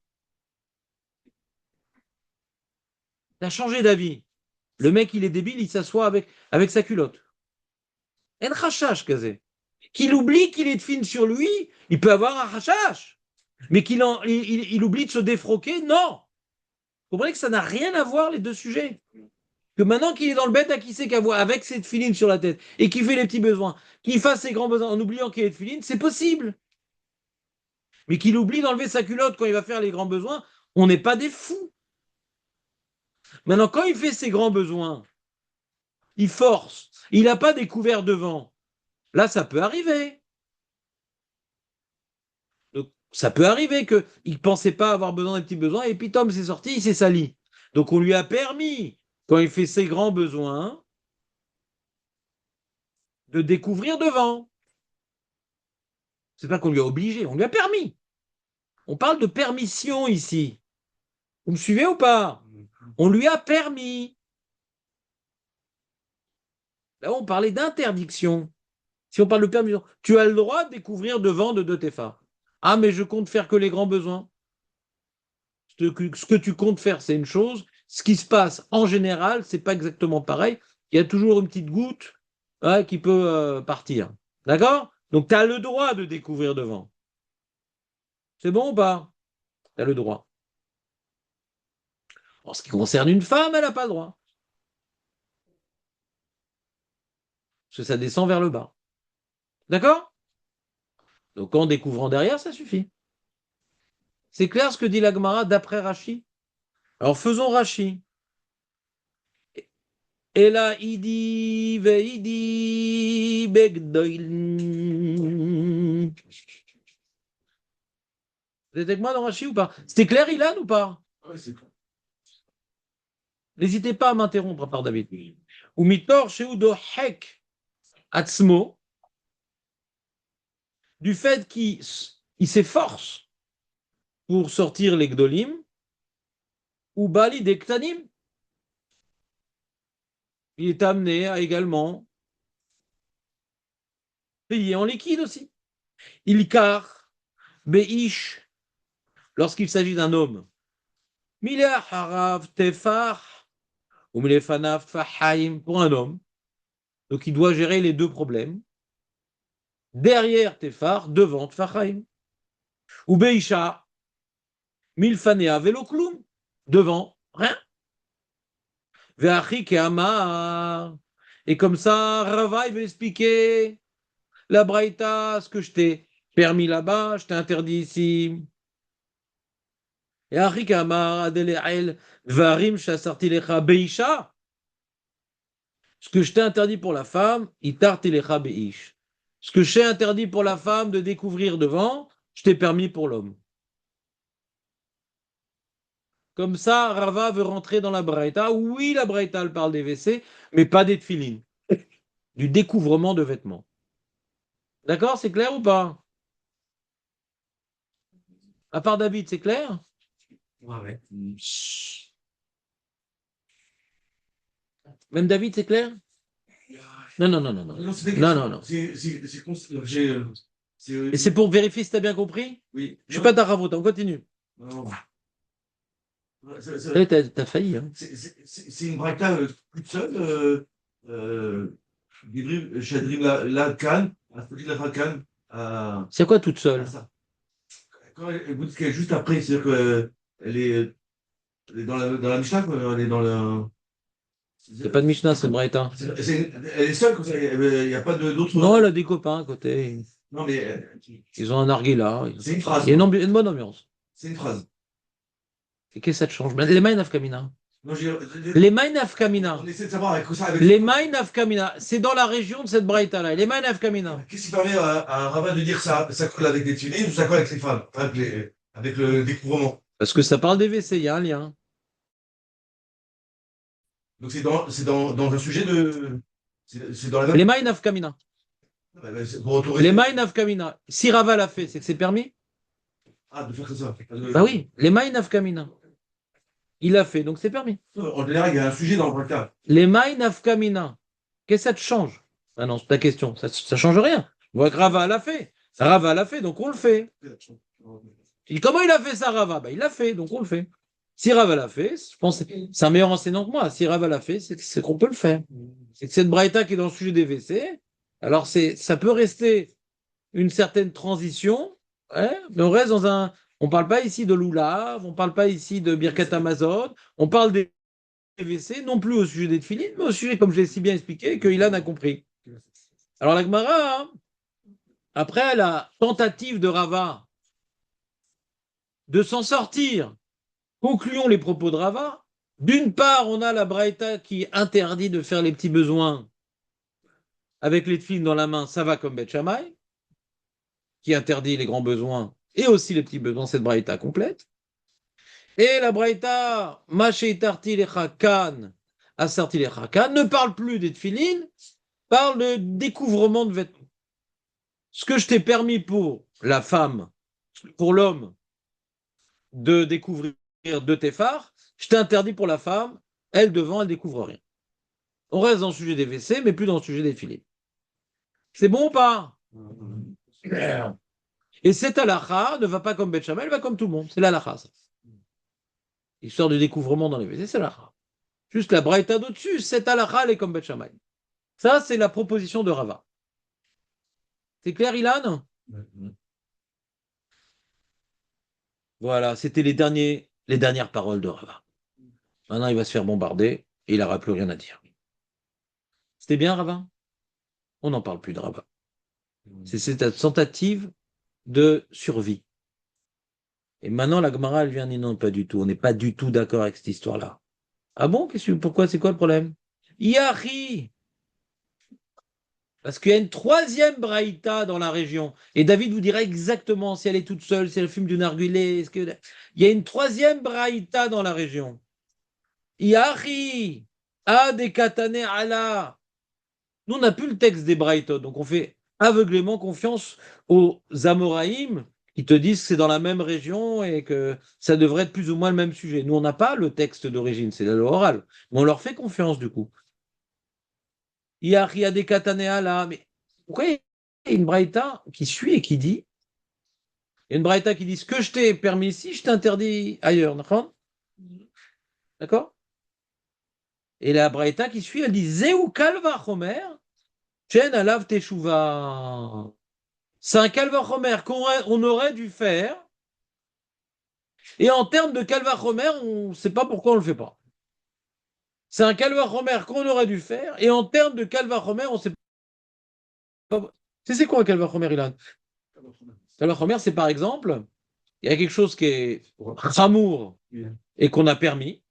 Tu as changé d'avis. Le mec, il est débile, il s'assoit avec sa culotte. En rachash, Kazé. Qu'il oublie qu'il est de fine sur lui, il peut avoir un rachash. Mais il oublie de se défroquer, non. Vous comprenez que ça n'a rien à voir, les deux sujets. Que maintenant qu'il est dans le bête à qui c'est qu'à voir avec cette filine sur la tête et qu'il fait les petits besoins, qu'il fasse ses grands besoins en oubliant qu'il est de filine, c'est possible. Mais qu'il oublie d'enlever sa culotte quand il va faire les grands besoins, on n'est pas des fous. Maintenant, quand il fait ses grands besoins, il force, il n'a pas découvert devant. Là, ça peut arriver. Donc, ça peut arriver qu'il ne pensait pas avoir besoin des petits besoins et puis Tom s'est sorti, il s'est sali. Donc, on lui a permis, quand il fait ses grands besoins, de découvrir devant. C'est pas qu'on lui a obligé, on lui a permis. On parle de permission ici. Vous me suivez ou pas? On lui a permis. Là, on parlait d'interdiction. Si on parle de permission, tu as le droit de découvrir devant de deux téphars. Ah, mais je compte faire que les grands besoins. Ce que tu comptes faire, c'est une chose. Ce qui se passe en général, c'est pas exactement pareil. Il y a toujours une petite goutte qui peut partir. D'accord? Donc, tu as le droit de découvrir devant. C'est bon ou pas? Tu as le droit. En ce qui concerne une femme, elle n'a pas le droit. Parce que ça descend vers le bas. D'accord? Donc, en découvrant derrière, ça suffit. C'est clair ce que dit la Gemara d'après Rashi? Alors, faisons Rashi. Et là, il dit, veidi begdoil. Vous êtes avec moi dans Rashi ou pas? C'était clair, Ilan, ou pas? Ouais, c'est clair. N'hésitez pas à m'interrompre, par David. Ou mitor sheudo hek atzmo, du fait qu'il s'efforce pour sortir les gdolim, ou bali des ktanim, il est amené à également payer en liquide aussi. Ilkar, beish, lorsqu'il s'agit d'un homme. Milah harav tefar, ou milefanav fahaim, pour un homme. Donc il doit gérer les deux problèmes. Derrière tefar, devant fahaim. Ou beisha, milfanea velokloum, devant, rien. Ve'achi ke'amar. Et comme ça, Rava, il veut expliquer la braïta, ce que je t'ai permis là-bas, je t'ai interdit ici. Et Achi ke'amar adele'el varim shasarti lecha beisha. Ce que je t'ai interdit pour la femme, itarti lecha beish. Ce que je t'ai interdit pour la femme de découvrir devant, je t'ai permis pour l'homme. Comme ça, Rava veut rentrer dans la braïta. Oui, la braïta, elle parle des WC, mais pas des tefilines. Du découvrement de vêtements. D'accord, c'est clair ou pas? À part David, c'est clair? Ouais. Chut. Même David, c'est clair? Non, non, non, non, non. Non, c'est des Non, questions. non, non. C'est- Et c'est pour vérifier si tu as bien compris? Oui. Je suis pas Taravout, on continue. Non. T'as failli, hein. C'est une braïta toute seule. Shadrim la Khan, à la Khan, C'est quoi toute seule? ça. Quand elle goûte qu'elle est juste après, c'est-à-dire qu'elle est, elle est dans la Mishnah, quoi, elle est dans le. C'est pas de Mishnah, c'est Braïta. Elle est seule, comme ça, il n'y a pas d'autres. Non, elle a des copains à côté. Non, mais Ils ont un arguila. c'est une phrase. Il y a une bonne ambiance. C'est une phrase. Et qu'est-ce que ça te change? Les mains nafkamina. Non, Les mains nafkamina. on essaie de savoir avec ça. Avec Les mains nafkamina. C'est dans la région de cette Braïta-là. Les mains nafkamina. Qu'est-ce qui permet à un rabbin de dire ça? Ça colle avec les tulipes ou ça colle avec les femmes? Avec le découvrement. Parce que ça parle des WC, il y a un lien. Donc c'est dans un sujet de. C'est dans la même. Les mains nafkamina. C'est pour autoriser. Les mains nafkamina. Si Rava l'a fait, c'est que c'est permis? Ah, de faire ça. Bah oui, les mains nafkamina. Il l'a fait, donc c'est permis. En général, il y a un sujet dans le cas. Les mains nafkamina. Qu'est-ce que ça te change? Ah non, c'est ta question. Ça change rien. On voit que Rava l'a fait. Rava l'a fait, donc on le fait. Et comment il a fait ça, Rava? Bah, il l'a fait, donc on le fait. Si Rava l'a fait, je pense que c'est un meilleur enseignant que moi. Si Rava l'a fait, c'est qu'on peut le faire. C'est que cette braïta qui est dans le sujet des WC, alors ça peut rester une certaine transition, mais on reste dans un. On parle pas ici de l'oulav, on parle pas ici de Birkat Amazon, on parle des WC, non plus au sujet des tefilines, mais au sujet, comme je l'ai si bien expliqué, que Ilan a compris. Alors la Gemara, hein, après la tentative de Rava de s'en sortir, concluons les propos de Rava. D'une part, on a la Braïta qui interdit de faire les petits besoins avec les tefilines dans la main, ça va comme Beth Shammai, qui interdit les grands besoins et aussi les petits besoins, cette Braïta complète. Et la Braïta, Masheitarti lecha kan, Asarti lecha kan, ne parle plus des tefilines, parle de découvrement de vêtements. Ce que je t'ai permis pour la femme, pour l'homme, de découvrir de tes phares, je t'interdis pour la femme, elle devant, elle découvre rien. On reste dans le sujet des WC, mais plus dans le sujet des filets. C'est bon ou pas? Et cette halakha ne va pas comme Beth Shammai, elle va comme tout le monde. C'est l'halakha, ça. Histoire de découvrement dans les WC, c'est l'halakha. Juste la braïta d'au-dessus, cette halakha, elle est comme Beth Shammai. Ça, c'est la proposition de Rava. C'est clair, Ilan? Voilà, c'était les dernières paroles de Rava. Maintenant, il va se faire bombarder et il n'aura plus rien à dire. C'était bien, Rava? On n'en parle plus de Rava. C'est cette tentative de survie. Et maintenant, la Gemara, elle vient dire non, pas du tout. On n'est pas du tout d'accord avec cette histoire-là. Ah bon? Pourquoi? C'est quoi le problème? Yahi! Parce qu'il y a une troisième braïta dans la région. Et David vous dira exactement si elle est toute seule, si elle fume du narguilé. Il y a une troisième braïta dans la région. Yahi! Adekatane Allah. Nous, on n'a plus le texte des braïtot. Donc, on fait aveuglément confiance aux Amoraïm qui te disent que c'est dans la même région et que ça devrait être plus ou moins le même sujet. Nous, on n'a pas le texte d'origine, c'est l'oral. Mais on leur fait confiance du coup. Il y a des katanéa là, mais pourquoi il y a une braïta qui suit et qui dit, il y a une braïta qui dit ce que je t'ai permis ici, je t'interdis ailleurs, d'accord? Et la braïta qui suit, elle dit Zéou kalva chomer, chen alav teshuva. C'est un calvachomer qu'on aurait dû faire. Et en termes de calvachomer, on ne sait pas pourquoi on ne le fait pas. C'est un calvachomer qu'on aurait dû faire. Et en termes de calvachomer, on ne sait pas. C'est quoi un calvachomer, Ilan? Calvachomer, c'est par exemple, il y a quelque chose qui est ramour et qu'on a permis.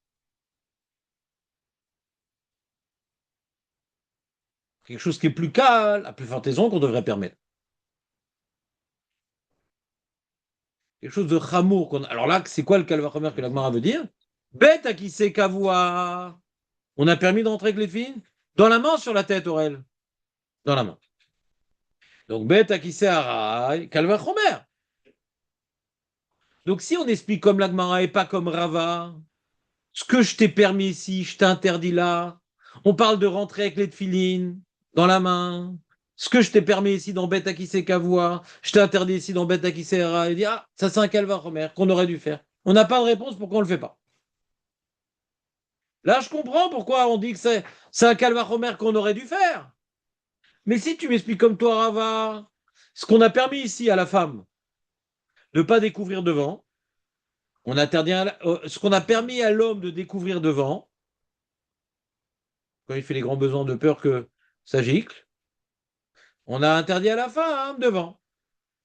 Quelque chose qui est plus calme, à plus forte raison, qu'on devrait permettre. Quelque chose de ramour. Alors là, c'est quoi le calvachomer que la Gemara veut dire? Bête à qui c'est qu'avoir. On a permis d'entrer avec les filles dans la main ou sur la tête, Aurel? Dans la main. Donc, bête à qui c'est Araï, Kalva Chomer. Donc, si on explique comme l'Agmara et pas comme Rava, ce que je t'ai permis ici, je t'interdis là, on parle de rentrer avec les tefilines dans la main. Ce que je t'ai permis ici dans bête à qui c'est Kavoua, je t'ai interdit ici dans bête à qui c'est Araï. Il dit, ah, ça c'est un Kalva Chomer qu'on aurait dû faire. On n'a pas de réponse pourquoi on ne le fait pas. Là, je comprends pourquoi on dit que c'est un Kalva Chomer qu'on aurait dû faire. Mais si tu m'expliques comme toi, Rava, ce qu'on a permis ici à la femme de ne pas découvrir devant, on interdit ce qu'on a permis à l'homme de découvrir devant, quand il fait les grands besoins de peur que ça gicle, on a interdit à la femme devant.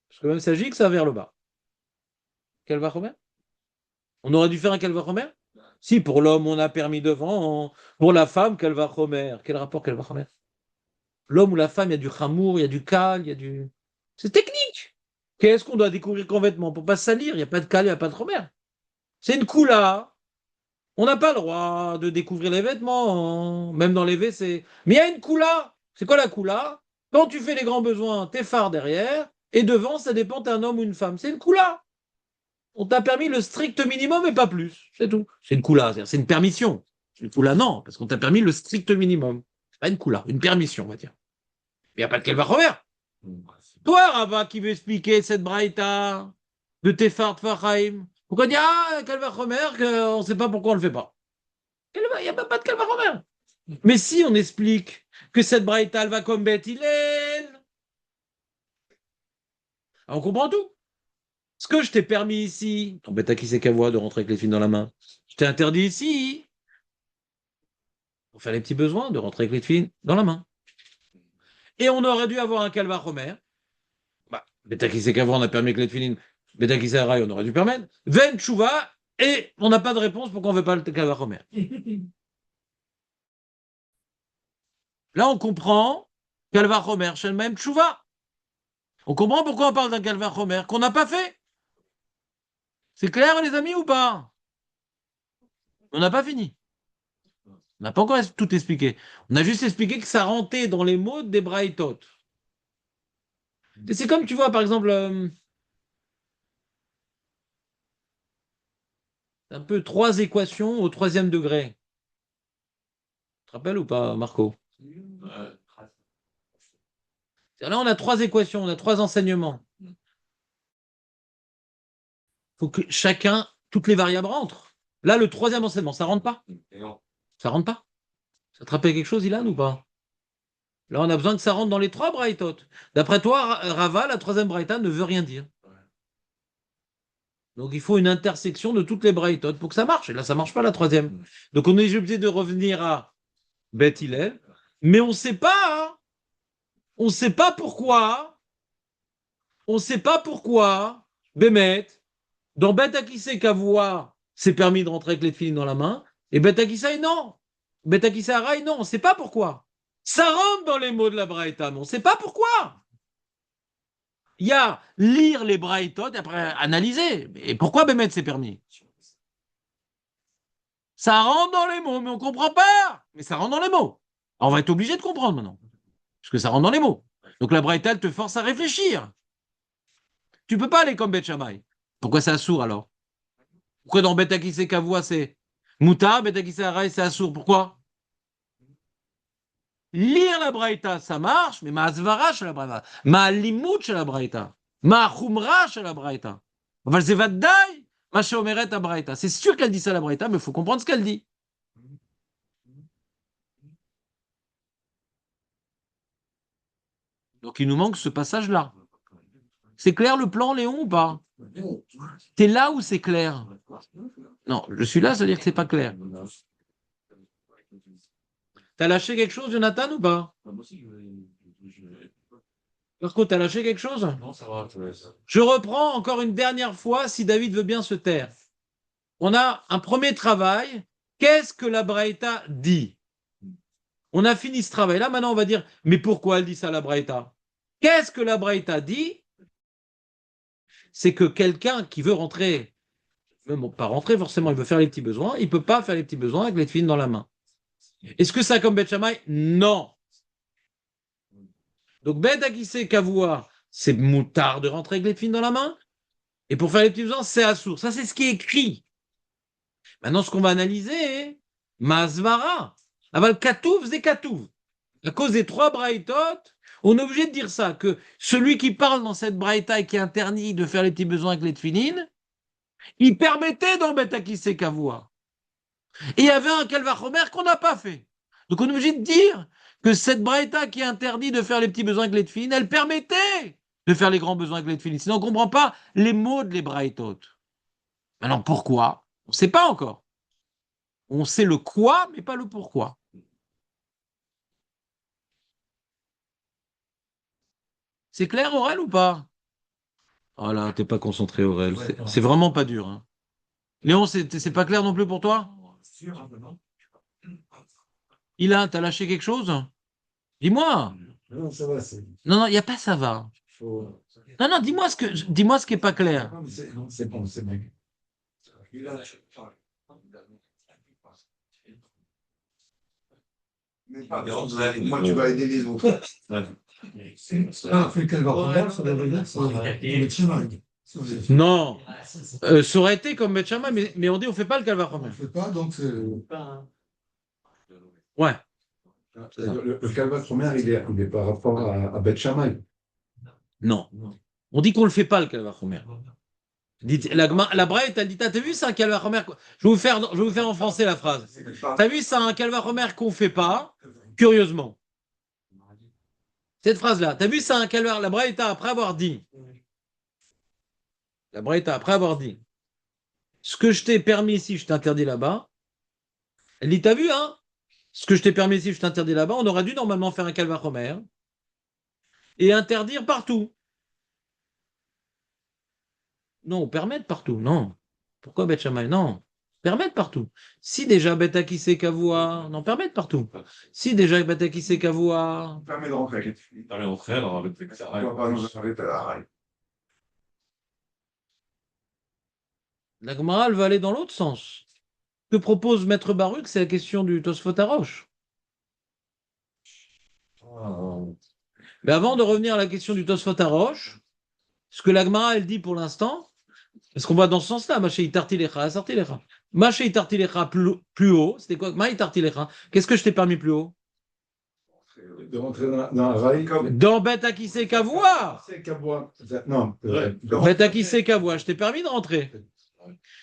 Parce que même ça gicle, ça va vers le bas. Calvachomer? On aurait dû faire un calvachomer? Si, pour l'homme, on a permis devant, pour la femme, calvachomer. Quel rapport calvachomer? L'homme ou la femme, il y a du chamour, il y a du cal, il y a du. C'est technique! Qu'est-ce qu'on doit découvrir comme vêtement pour pas se salir? Il n'y a pas de cal, il n'y a pas de chomer. C'est une coula. On n'a pas le droit de découvrir les vêtements, hein, même dans les WC. Mais il y a une coula. C'est quoi la coula? Quand tu fais les grands besoins, t'es phare derrière, et devant, ça dépend, t'es un homme ou une femme. C'est une coula. On t'a permis le strict minimum et pas plus. C'est tout. C'est une coula, c'est une permission. Une coula, non, parce qu'on t'a permis le strict minimum. C'est pas une coula, une permission, on va dire. Il n'y a pas de Kelva Chomer. Toi, Rava, qui veut expliquer cette braïta de Tefar Tfachaim, pourquoi dire ah, Kelva Chomer, on ne sait pas pourquoi on ne le fait pas. Il n'y a pas de Kelva Chomer. Mais si on explique que cette braïta, elle va comme Beth Hillel, on comprend tout. Ce que je t'ai permis ici, ton bête à qui c'est qu'à voir de rentrer avec les filles dans la main, je t'ai interdit ici, pour faire les petits besoins, de rentrer avec les filles dans la main. Et on aurait dû avoir un Calva Chomer. Bah, bête à qui c'est qu'à voir, on a permis avec les filles, bête à qui c'est on aurait dû permettre. Ven Chouva, et on n'a pas de réponse pourquoi on ne veut pas le Calva Chomer. Là, on comprend Calva Chomer, chez le même Chouva. On comprend pourquoi on parle d'un Calva Chomer qu'on n'a pas fait. C'est clair, les amis, ou pas? On n'a pas fini. On n'a pas encore tout expliqué. On a juste expliqué que ça rentrait dans les mots des braïtot. C'est comme tu vois, par exemple, C'est un peu 3 équations au 3e degré. Tu te rappelles ou pas, Marco? Là, on a 3 équations, on a 3 enseignements. Il faut que chacun, toutes les variables rentrent. Là, le 3e enseignement, ça rentre pas? Ça rentre pas? Ça te rappelle quelque chose, Ilan, ou pas? Là, on a besoin que ça rentre dans les 3 braïtot. D'après toi, Rava, la 3e braïta ne veut rien dire. Donc, il faut une intersection de toutes les braïtot pour que ça marche. Et là, ça marche pas, la 3e. Donc, on est obligé de revenir à Beth Hillel, mais on ne sait pas. Hein. On ne sait pas pourquoi. On ne sait pas pourquoi. Bémet, dans Beth Akissé Kavoua, c'est permis de rentrer avec les filles dans la main. Et Beth Akissé, non. Beth Akissé Araï, non. On ne sait pas pourquoi. Ça rentre dans les mots de la braïta, mais on ne sait pas pourquoi. Il y a lire les braïtot et après analyser. Et pourquoi Bémet c'est permis? Ça rentre dans les mots, mais on ne comprend pas. Mais ça rentre dans les mots. Alors on va être obligé de comprendre maintenant. Parce que ça rentre dans les mots. Donc la braïta, elle te force à réfléchir. Tu peux pas aller comme Beth Shammai. Pourquoi c'est assourd alors? Pourquoi dans Beth Akissé Kavoua c'est Mouta, Beth Akissé Araï c'est assourd? Pourquoi? Lire la braïta, ça marche, mais ma asvara chez la braïta, ma limut chez la braïta, ma chumra chez la braïta. Enfin, c'est vaddaï, ma shomeret à braïta. C'est sûr qu'elle dit ça la braïta, mais il faut comprendre ce qu'elle dit. Donc il nous manque ce passage-là. C'est clair le plan, Léon, ou pas? T'es là où c'est clair? Non, je suis là, ça veut dire que c'est pas clair. T'as lâché quelque chose, Jonathan, ou pas? Marco, t'as lâché quelque chose? Non, ça va. Je reprends encore une dernière fois, si David veut bien se taire. On a un premier travail. Qu'est-ce que la Braïta dit? On a fini ce travail-là. Maintenant, on va dire, mais pourquoi elle dit ça, la Braïta? Qu'est-ce que la Braïta dit? C'est que quelqu'un qui veut rentrer, même pas rentrer forcément, il veut faire les petits besoins, il ne peut pas faire les petits besoins avec les tefilines dans la main. Est-ce que ça comme Beth Shammai? Non. Donc, Beth Akissé Kavoua, c'est moutard de rentrer avec les tefilines dans la main. Et pour faire les petits besoins, c'est assourd. Ça, c'est ce qui est écrit. Maintenant, ce qu'on va analyser, Masvara. Aval Katouv, c'est Katouv. À cause des 3 braïtot, on est obligé de dire ça, que celui qui parle dans cette braïta et qui est interdit de faire les petits besoins avec les tefilines, il permettait d'embêter à qui c'est Kavoua. Et il y avait un Kalvachomer qu'on n'a pas fait. Donc on est obligé de dire que cette braïta qui est interdit de faire les petits besoins avec les tefilines, elle permettait de faire les grands besoins avec les tefilines. Sinon on ne comprend pas les mots de les braïtot. Maintenant pourquoi? On ne sait pas encore. On sait le quoi, mais pas le pourquoi. C'est clair, Aurel, ou pas? Oh là, t'es pas concentré, Aurel. C'est vraiment pas dur. Hein. Léon, c'est pas clair non plus pour toi? Ilan, t'as lâché quelque chose? Dis-moi. Non, ça va. Non, non, il n'y a pas ça va. Non, non, dis-moi ce qui est pas clair. C'est bon, c'est bon. Moi, tu vas aider les autres. Non, ça aurait été comme Beth Shammai, mais on dit on fait pas le Kalvachomer. On ne fait pas, donc c'est. Ouais. Le Calvachomer, il est par rapport à Beth Shammai. Non. On dit qu'on le fait pas le Kalvachomer. La Braïta, elle dit, t'as vu ça, un Kalvachomer? Je vais vous faire en français la phrase. T'as vu ça, un Kalvachomer qu'on fait pas, curieusement. Cette phrase-là, t'as vu ça, un Kalvachomer, la Braïta, après avoir dit, la Braïta, après avoir dit, ce que je t'ai permis ici, je t'interdis là-bas. Elle dit, t'as vu, hein? Ce que je t'ai permis ici, je t'interdis là-bas. On aurait dû normalement faire un Kalvachomer et interdire partout. Non, permettre partout, non. Pourquoi Beth Shammai? Non. Permettre partout. Si déjà Beth Akissé Kavoua, non, permettre partout. Si déjà Beth Akissé Kavoua. Permet de rentrer. Permet de rentrer, alors avec On va pas nous arrêter à la raille. La Gemara, elle va aller dans l'autre sens. Ce que propose Maître Baruch, c'est la question du Tosfot Harosh. Mais avant de revenir à la question du Tosfot Harosh, ce que la Gemara, elle dit pour l'instant, Parce qu'on va dans ce sens-là. Maché itartilecha, asartilecha. Maché itartilecha plus haut. C'était quoi? Ma itartilecha. Qu'est-ce que je t'ai permis plus haut? De rentrer dans un rail comme. Dans Bet Akissé Kavoua. C'est Kaboua. Non. Bet Akissé Kavoua. Je t'ai permis de rentrer.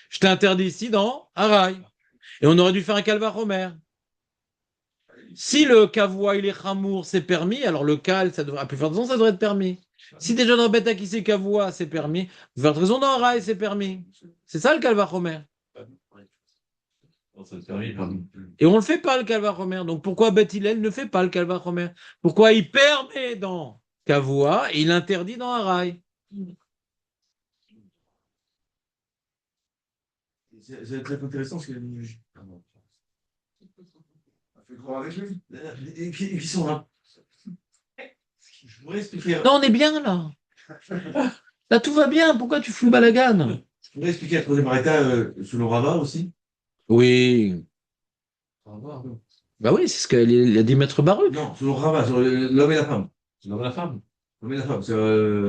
Je t'ai interdit ici dans Haraï. Et on aurait dû faire un calva Homer. Si le Kavoua, il est Chamour, c'est permis, alors le Kal, ça devrait, à plus forte raison, ça devrait être permis. Si déjà dans Bet Akissé Kavoua, c'est permis, à plus forte raison, dans Haraï, c'est permis. C'est ça le calva Homer. Et on ne le fait pas, le calva Homer. Donc pourquoi Beth Hillel ne fait pas le calva Homer? Pourquoi il permet dans Kavoua et il interdit dans Haraï? C'est très intéressant ce qu'il a dit. On fait croire avec lui. Et qui sont là. Je pourrais expliquer. Non, on est bien là. Là, tout va bien. Pourquoi tu fous balagan? Je pourrais expliquer la troisième arrêta selon Rava aussi. Oui. Bah oui, c'est ce qu'il a dit Maître Baruch. Non, selon Rava, sur l'homme et la femme. C'est la femme. L'homme et la femme.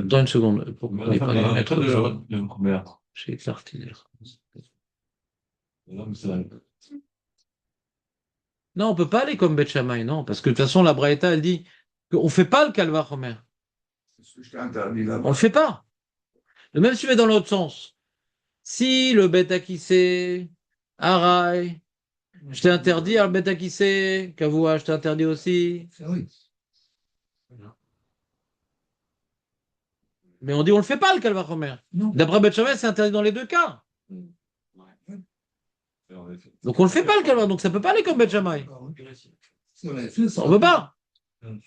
Dans une seconde. Pourquoi il La n'est pas femme, Maître Baruch le premier. chez Clartiner? L'homme, c'est Non, on peut pas aller comme Beth Shammai, non, parce que de toute façon, la Braïta, elle dit qu'on ne fait pas le calva Homer. C'est ce que je t'ai interdit là. On le fait pas. Le même si tu vas dans l'autre sens. Si le bête Akissé, Haraï, je t'ai interdit, alors le bête Akissé, Kavoua, je t'ai interdit aussi. Oui. Mais on dit on le fait pas le calva Homer. Non. D'après Beth Shammai, c'est interdit dans les deux cas. Donc on le fait pas le calva, donc ça peut pas aller comme Beth Shammai. On veut pas.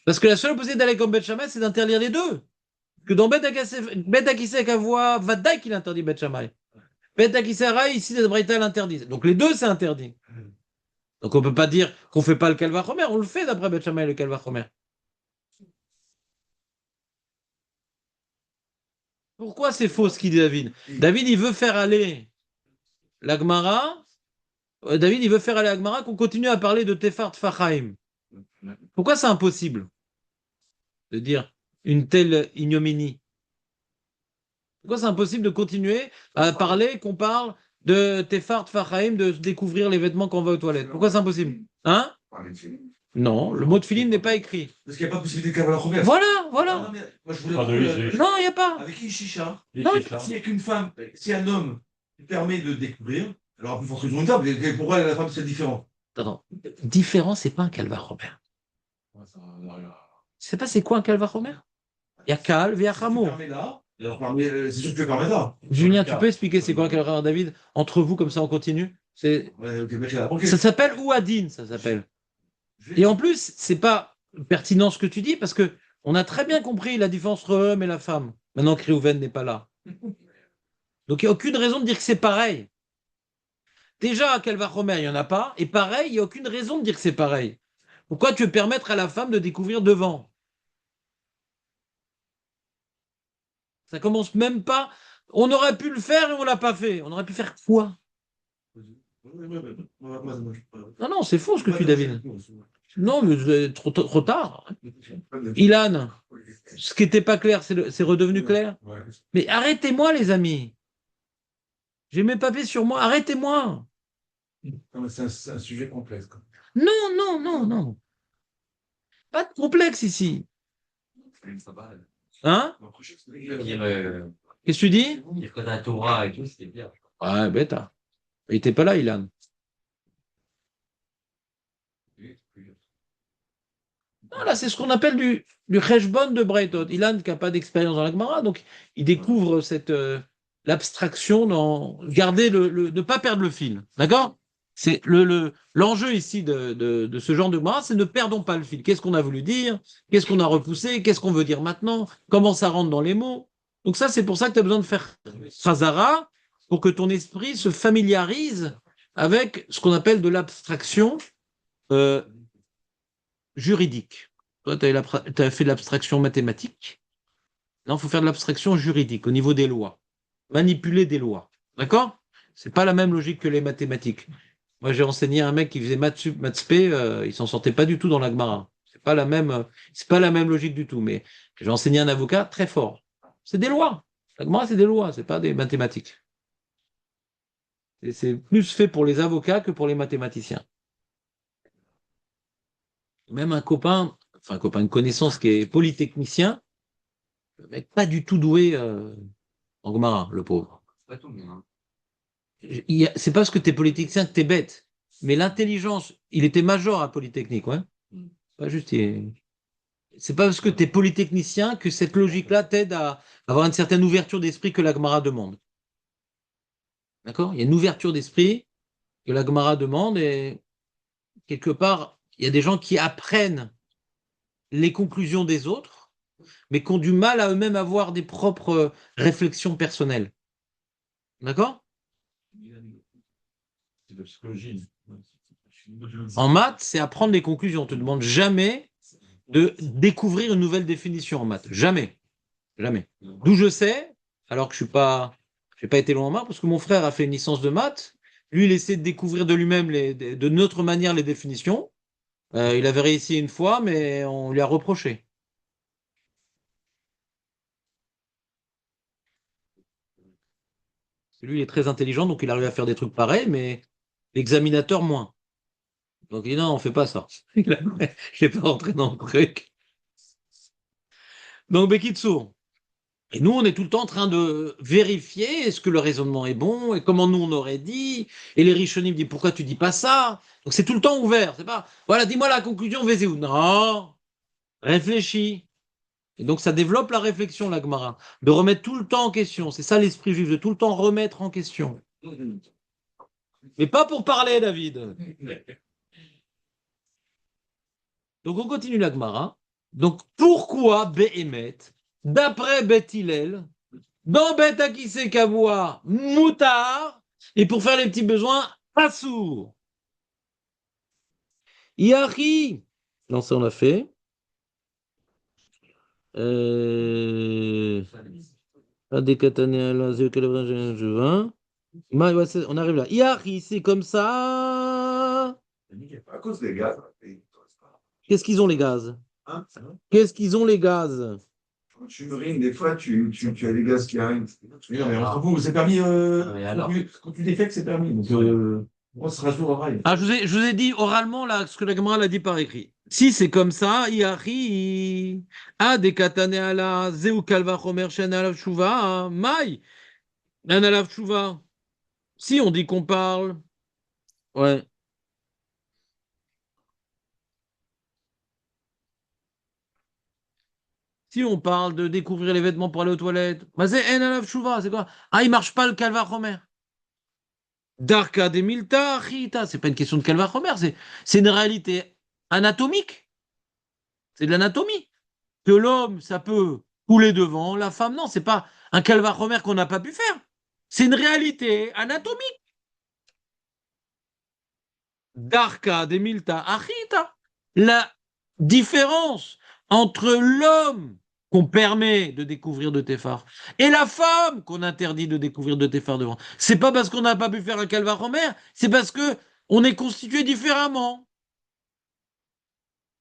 Parce que la seule possibilité d'aller comme Beth Shammai, c'est d'interdire les deux. Que dans Beth Akissé Kavoua, Vadaï qu'il interdit Beth Shammai. Beth Akissé Haraï, ici, les Braïta l'interdisent. Donc les deux, c'est interdit. Donc on peut pas dire qu'on fait pas le calva Homer, on le fait d'après Beth Shammai, le calva Homer. Pourquoi c'est faux ce qu'il dit David? David, il veut faire aller la Gemara. David, il veut faire aller la Gemara qu'on continue à parler de Tefart Fachaim. Pourquoi c'est impossible de dire une telle ignominie? Pourquoi c'est impossible de continuer à parler qu'on parle de Tefart Fachaim, de découvrir les vêtements qu'on va aux toilettes? Pourquoi c'est impossible? Hein? Non, le mot de Philim n'est pas écrit. Parce qu'il n'y a pas possibilité de Kabbalah Robert. Voilà. Non, mais moi, je voulais Non, il n'y a pas. avec une chicha, Non, s'il n'y a qu'une femme, si un homme permet de découvrir, alors plus forcément une table, pourquoi la femme c'est différent? Attends, différent, c'est pas un calva Robert. Tu sais pas c'est quoi un calva Robert? Il y a Kal, il y a Chamour. C'est sûr que tu permets là. Julien, tu peux expliquer c'est quoi un calva Robert, David? Entre vous, comme ça on continue. C'est... Ouais, ok. Ça s'appelle Ouadine, ça s'appelle. Et en plus, c'est pas pertinent ce que tu dis parce que on a très bien compris la différence entre l'homme et la femme. Maintenant que Réhouven n'est pas là. Donc il n'y a aucune raison de dire que c'est pareil. Déjà, à Calva Homer, il n'y en a pas. Et pareil, il n'y a aucune raison de dire que c'est pareil. Pourquoi tu veux permettre à la femme de découvrir devant? Ça commence même pas. On aurait pu le faire et on l'a pas fait. On aurait pu faire quoi? Non, c'est faux ce que tu dis, David. Non, mais trop tard. Ilan, ce qui n'était pas clair, c'est redevenu clair. Mais arrêtez-moi, les amis. J'ai mes papiers sur moi. Arrêtez-moi. Non, mais c'est un sujet complexe. Quoi. Non. Pas de complexe ici. Hein? Qu'est-ce que tu dis? Dire que la Torah et tout, c'était bien. Ouais, bête. Il n'était pas là, Ilan. Non, là, c'est ce qu'on appelle du Cheshbon de Braitot. Ilan, qui n'a pas d'expérience dans la Gemara, donc il découvre l'abstraction dans garder ne pas perdre le fil. D'accord? C'est l'enjeu ici de ce genre de Gemara, c'est ne perdons pas le fil. Qu'est-ce qu'on a voulu dire? Qu'est-ce qu'on a repoussé? Qu'est-ce qu'on veut dire maintenant? Comment ça rentre dans les mots? Donc ça, c'est pour ça que tu as besoin de faire Chazara, pour que ton esprit se familiarise avec ce qu'on appelle de l'abstraction juridique. Toi, tu as fait de l'abstraction mathématique. Là, il faut faire de l'abstraction juridique au niveau des lois. Manipuler des lois. D'accord? C'est pas la même logique que les mathématiques. Moi, j'ai enseigné à un mec qui faisait maths sup, maths spé, il s'en sortait pas du tout dans la Gemara. C'est pas la même logique du tout. Mais j'ai enseigné un avocat très fort. C'est des lois. La Gemara, c'est des lois, c'est pas des mathématiques. C'est plus fait pour les avocats que pour les mathématiciens. Même un copain, une connaissance qui est polytechnicien, le mec pas du tout doué en Gemara, le pauvre. C'est pas tout le monde. Hein. C'est pas parce que t'es polytechnicien que t'es bête, mais l'intelligence, il était major à Polytechnique, ouais. Pas juste, c'est pas parce que t'es polytechnicien que cette logique-là t'aide à avoir une certaine ouverture d'esprit que la Gemara demande. D'accord? Il y a une ouverture d'esprit que la Gemara demande et quelque part, il y a des gens qui apprennent les conclusions des autres, mais qui ont du mal à eux-mêmes avoir des propres réflexions personnelles. D'accord? C'est de la psychologie. En maths, c'est apprendre les conclusions. On ne te demande jamais de découvrir une nouvelle définition en maths. Jamais. Jamais. D'où je sais, alors que j'ai pas été loin en maths, parce que mon frère a fait une licence de maths. Lui, il essaie de découvrir de lui-même de notre manière les définitions. Il avait réussi une fois, mais on lui a reproché. Lui, il est très intelligent, donc il arrive à faire des trucs pareils, mais l'examinateur, moins. Donc il dit non, on fait pas ça. Je n'ai pas rentré dans le truc. Donc, Bekitsu. Et nous, on est tout le temps en train de vérifier est-ce que le raisonnement est bon et comment nous on aurait dit. Et les Rishonim disent pourquoi tu dis pas ça. Donc c'est tout le temps ouvert. C'est pas voilà, dis-moi la conclusion, vas-y ou non. Réfléchis. Et donc ça développe la réflexion, la Gemara, de remettre tout le temps en question. C'est ça l'esprit juif, de tout le temps remettre en question. Mais pas pour parler, David. Donc on continue la Gemara. Donc pourquoi Behemet, d'après Beth Hillel, dans Beth Akise Kavua, Moutar, et pour faire les petits besoins, Assour. Yahi. Non, ça on l'a fait. On arrive là. Yahi, c'est comme ça. À cause des gaz. Qu'est-ce qu'ils ont les gaz? Hein? Qu'est-ce qu'ils ont les gaz? Quand tu urines, des fois, tu as des gaz qui arrivent. Oui, non, mais on s'en fout, c'est permis. mais alors Quand tu défectes, c'est permis. Donc, on se rassure au rail. Ah, je vous ai dit oralement là, ce que la Gemara l'a dit par écrit. Si c'est comme ça, Yahi, des katane ala, zeu kalva chomer shen alav shuva, mai, un alav shuva. Si on dit qu'on parle, ouais. Si on parle de découvrir les vêtements pour aller aux toilettes, bah c'est en alav shuva, c'est quoi? Ah, il marche pas le kalva chomer. Darka de milta, chita, c'est pas une question de kalva chomer, c'est une réalité anatomique. C'est de l'anatomie. Que l'homme, ça peut couler devant, la femme, non, c'est pas un calvaire qu'on n'a pas pu faire. C'est une réalité anatomique. Darka de milta achita. La différence entre l'homme qu'on permet de découvrir de Téphar et la femme qu'on interdit de découvrir de Téphar devant. C'est pas parce qu'on n'a pas pu faire un calvaire c'est parce que on est constitué différemment.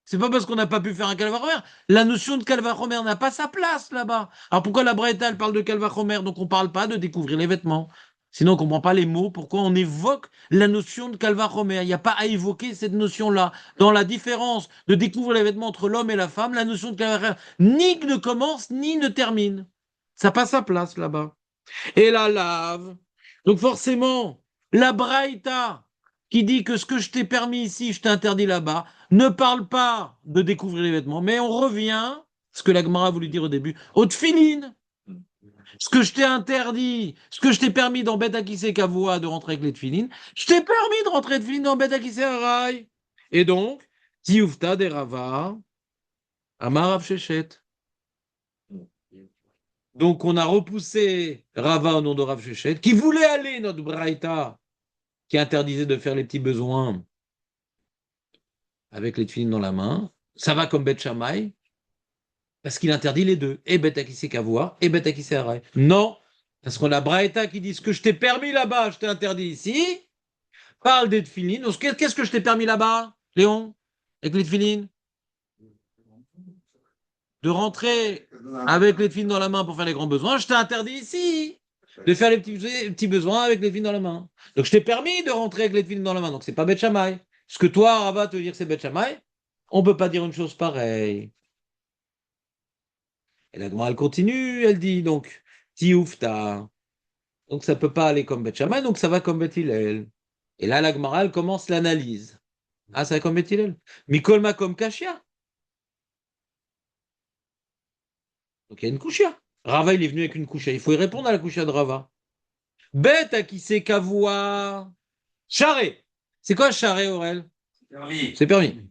C'est pas parce qu'on n'a pas pu faire un calvachomer. La notion de calvachomer n'a pas sa place là-bas. Alors pourquoi la Braïta, elle parle de calvachomer, donc on parle pas de découvrir les vêtements. Sinon on comprend pas les mots, pourquoi on évoque la notion de calvachomer. Il n'y a pas à évoquer cette notion-là. Dans la différence de découvrir les vêtements entre l'homme et la femme, la notion de calvachomer ni ne commence, ni ne termine. Ça n'a pas sa place là-bas. Et la lave. Donc forcément, la Braïta qui dit que ce que je t'ai permis ici, je t'ai interdit là-bas, ne parle pas de découvrir les vêtements, mais on revient, ce que la Gemara a voulu dire au début, aux tefilines. Ce que je t'ai interdit, ce que je t'ai permis dans Bet Akise Kavua de rentrer avec les tefilines, je t'ai permis de rentrer les tefilines dans Bet Akise Harai. Et donc, Tioufta de Rava, Amarav Shechet. Donc, on a repoussé Rava au nom de Rav Shechet, qui voulait aller, notre Braïta, qui interdisait de faire les petits besoins avec les tefilines dans la main. Ça va comme Bet Shammai, parce qu'il interdit les deux, et Bet Akise Kavua, et Bet Akise Harai. Non, parce qu'on a Braïta qui dit ce que je t'ai permis là-bas, je t'ai interdit ici, parle des tefilines. Donc, qu'est-ce que je t'ai permis là-bas, Léon, avec les tefilines? De rentrer avec les tefilines dans la main pour faire les grands besoins, je t'ai interdit ici. de faire les petits besoins avec les filines dans la main. Donc je t'ai permis de rentrer avec les filines dans la main, donc c'est pas Beth Shammai. Ce que toi, Rabat, te dire que c'est Beth Shammai, on peut pas dire une chose pareille. Et la Gemara, elle continue, elle dit donc, Tioufta. Donc ça peut pas aller comme Beth Shammai, donc ça va comme Beth Hillel. Et là, la Gemara, elle commence l'analyse. Ah, ça va comme Beth Hillel. Mikol Makom Kashia. Donc il y a une Kushia. Rava, il est venu avec une Kushia. Il faut y répondre à la Kushia de Rava. Bête à qui c'est Kavoua. Charé. C'est quoi charé, Aurel? Permis. C'est permis.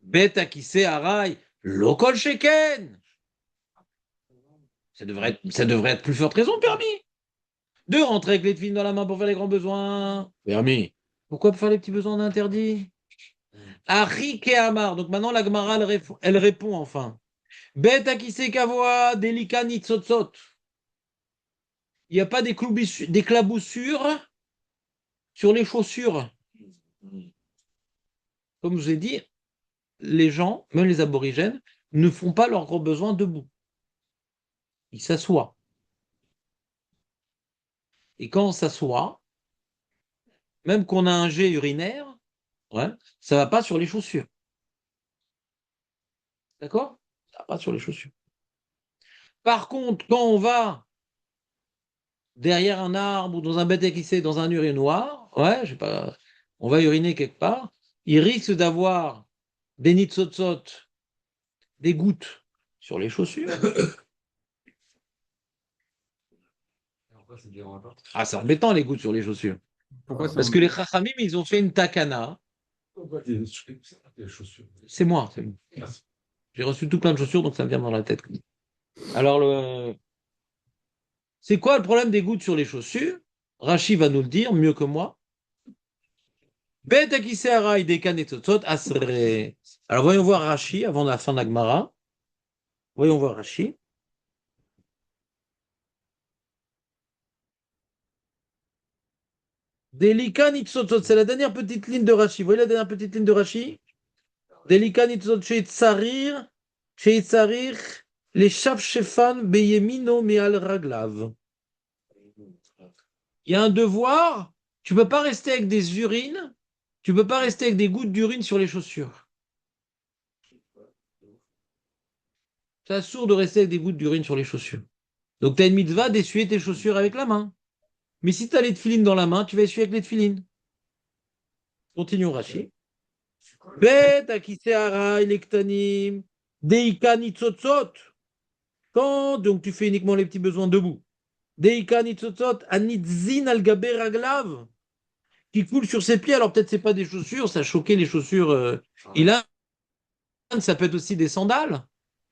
Bête à qui c'est Araï. Lokol Sheken. Ça devrait être plus forte raison, permis. De rentrer avec les filles dans la main pour faire les grands besoins. Permis. Pourquoi pour faire les petits besoins on est interdit? Arik et Amar. Donc maintenant, la Gemara, elle répond enfin. Bête à qui c'est Kavoua. Delika Nitzotzot. Il n'y a pas d'éclaboussures sur les chaussures. Comme je vous ai dit, les gens, même les aborigènes, ne font pas leurs gros besoins debout. Ils s'assoient. Et quand on s'assoit, même qu'on a un jet urinaire, ouais, ça ne va pas sur les chaussures. D'accord? Ça ne va pas sur les chaussures. Par contre, quand on va derrière un arbre ou dans un bête équissé, dans un urinoir, ouais, je sais pas, on va uriner quelque part, il risque d'avoir des nitsotsot, des gouttes sur les chaussures. Ah, c'est embêtant les gouttes sur les chaussures. Pourquoi Parce que les Chachamim, ils ont fait une takana. C'est moi. J'ai reçu tout plein de chaussures, donc ça me vient dans la tête. Alors, c'est quoi le problème des gouttes sur les chaussures? Rachi va nous le dire mieux que moi. Alors, voyons voir Rachi avant la fin de la Gemara. Voyons voir Rachi. Delika nitzotzot, c'est la dernière petite ligne de Rachi. Vous voyez la dernière petite ligne de Rachi? Delika nitzotzot sheitzarir, les shafshefan beyemino me'al raglav. Il y a un devoir, tu ne peux pas rester avec des urines, tu ne peux pas rester avec des gouttes d'urine sur les chaussures. C'est assourd de rester avec des gouttes d'urine sur les chaussures. Donc tu as une mitzvah d'essuyer tes chaussures avec la main. Mais si tu as les tefilines dans la main, tu vas essuyer avec les tefilines. Continuons, Rachi. Bet akiseara elektanim deika nitzotzot. Quand donc tu fais uniquement les petits besoins debout. Deika nitzotzot anitzin al gaber raglav. Qui coule sur ses pieds. Alors peut-être c'est pas des chaussures, ça a choqué les chaussures. Il a, ça peut être aussi des sandales.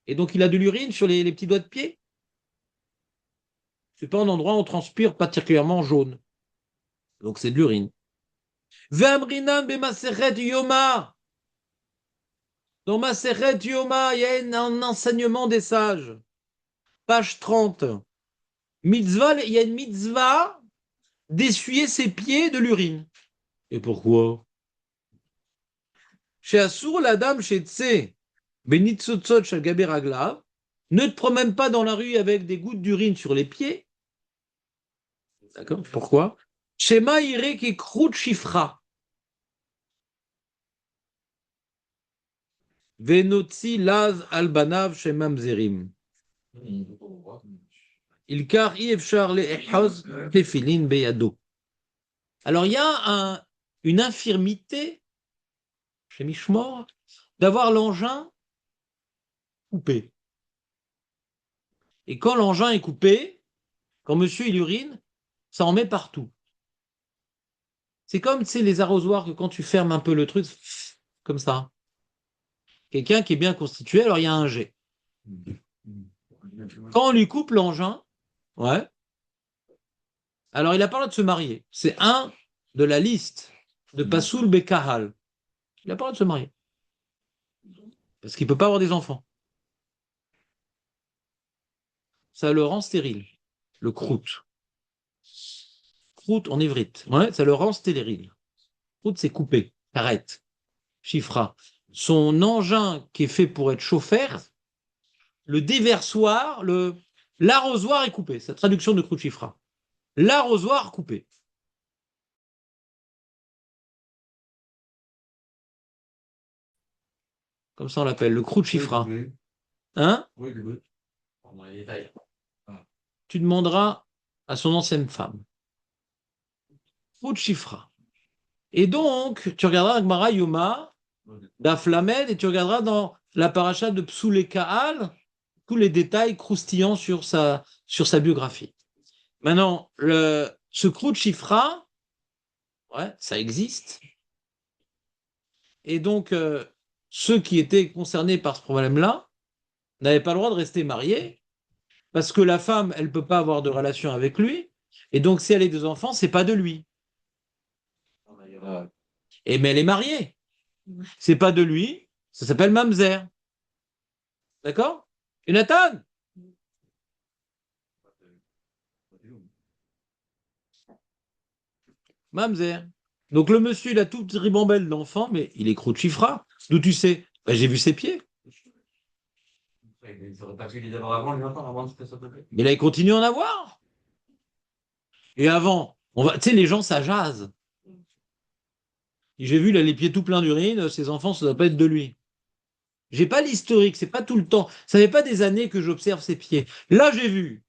Et donc il a de l'urine sur les petits doigts de pied. C'est pas un endroit où on transpire particulièrement jaune. Donc c'est de l'urine. V'amrinan b'maseret yoma. Dans Maseret Yoma, il y a un enseignement des sages. Page 30. Mitzvah, il y a une mitzvah d'essuyer ses pieds de l'urine. Et pourquoi? Chez Assour, la dame, chez Tse, Benitzotzot, chez Gaberagla, ne te promène pas dans la rue avec des gouttes d'urine sur les pieds. D'accord? Pourquoi? Chez Maïre qui croûte chifra. Venotzi laz albanav chez Mamzerim. Il car ifchar le ehaz tefilin beyado. Alors il y a une infirmité chez Mishmor d'avoir l'engin coupé. Et quand l'engin est coupé, quand monsieur il urine, ça en met partout. C'est comme les arrosoirs que quand tu fermes un peu le truc, comme ça. Quelqu'un qui est bien constitué, alors il y a un jet. Quand on lui coupe l'engin, ouais, alors il n'a pas le droit de se marier. C'est un de la liste de Pasoul Bekahal. Il n'a pas le droit de se marier. Parce qu'il ne peut pas avoir des enfants. Ça le rend stérile. Le croûte. Croûte en ivrite. Ouais, ça le rend stérile. Croûte, c'est coupé. Arrête. Chifra. Son engin qui est fait pour être chauffeur, le déversoir, l'arrosoir est coupé. C'est la traduction de croûte chifra. l'arrosoir coupé. Comme ça on l'appelle, le Krouchifra. Hein? Oui, oui. Tu demanderas à son ancienne femme. Krouchifra. Et donc, tu regarderas Gemara Yoma, d'Aflamed, et tu regarderas dans la paracha de Psoulé Kaal tous les détails croustillants sur sa biographie. Maintenant, ce Krouchifra, ouais, ça existe. Et donc, ceux qui étaient concernés par ce problème-là n'avaient pas le droit de rester mariés, parce que la femme, elle ne peut pas avoir de relation avec lui, et donc si elle a des enfants, c'est pas de lui. Et mais elle est mariée. C'est pas de lui, ça s'appelle Mamzer. D'accord? Et Nathan? Mamzer. Donc le monsieur, il a toute ribambelle d'enfants, mais il est Krouchifra. D'où tu sais? Ben, j'ai vu ses pieds. Il n'aurait pas pu les avoir avant, les enfants, avant de se faire. Mais là, il continue à en avoir. Et avant, tu sais, les gens, ça jase. J'ai vu, là, les pieds tout pleins d'urine, ses enfants, ça ne doit pas être de lui. J'ai pas l'historique, c'est pas tout le temps. Ça fait pas des années que j'observe ses pieds. Là, j'ai vu.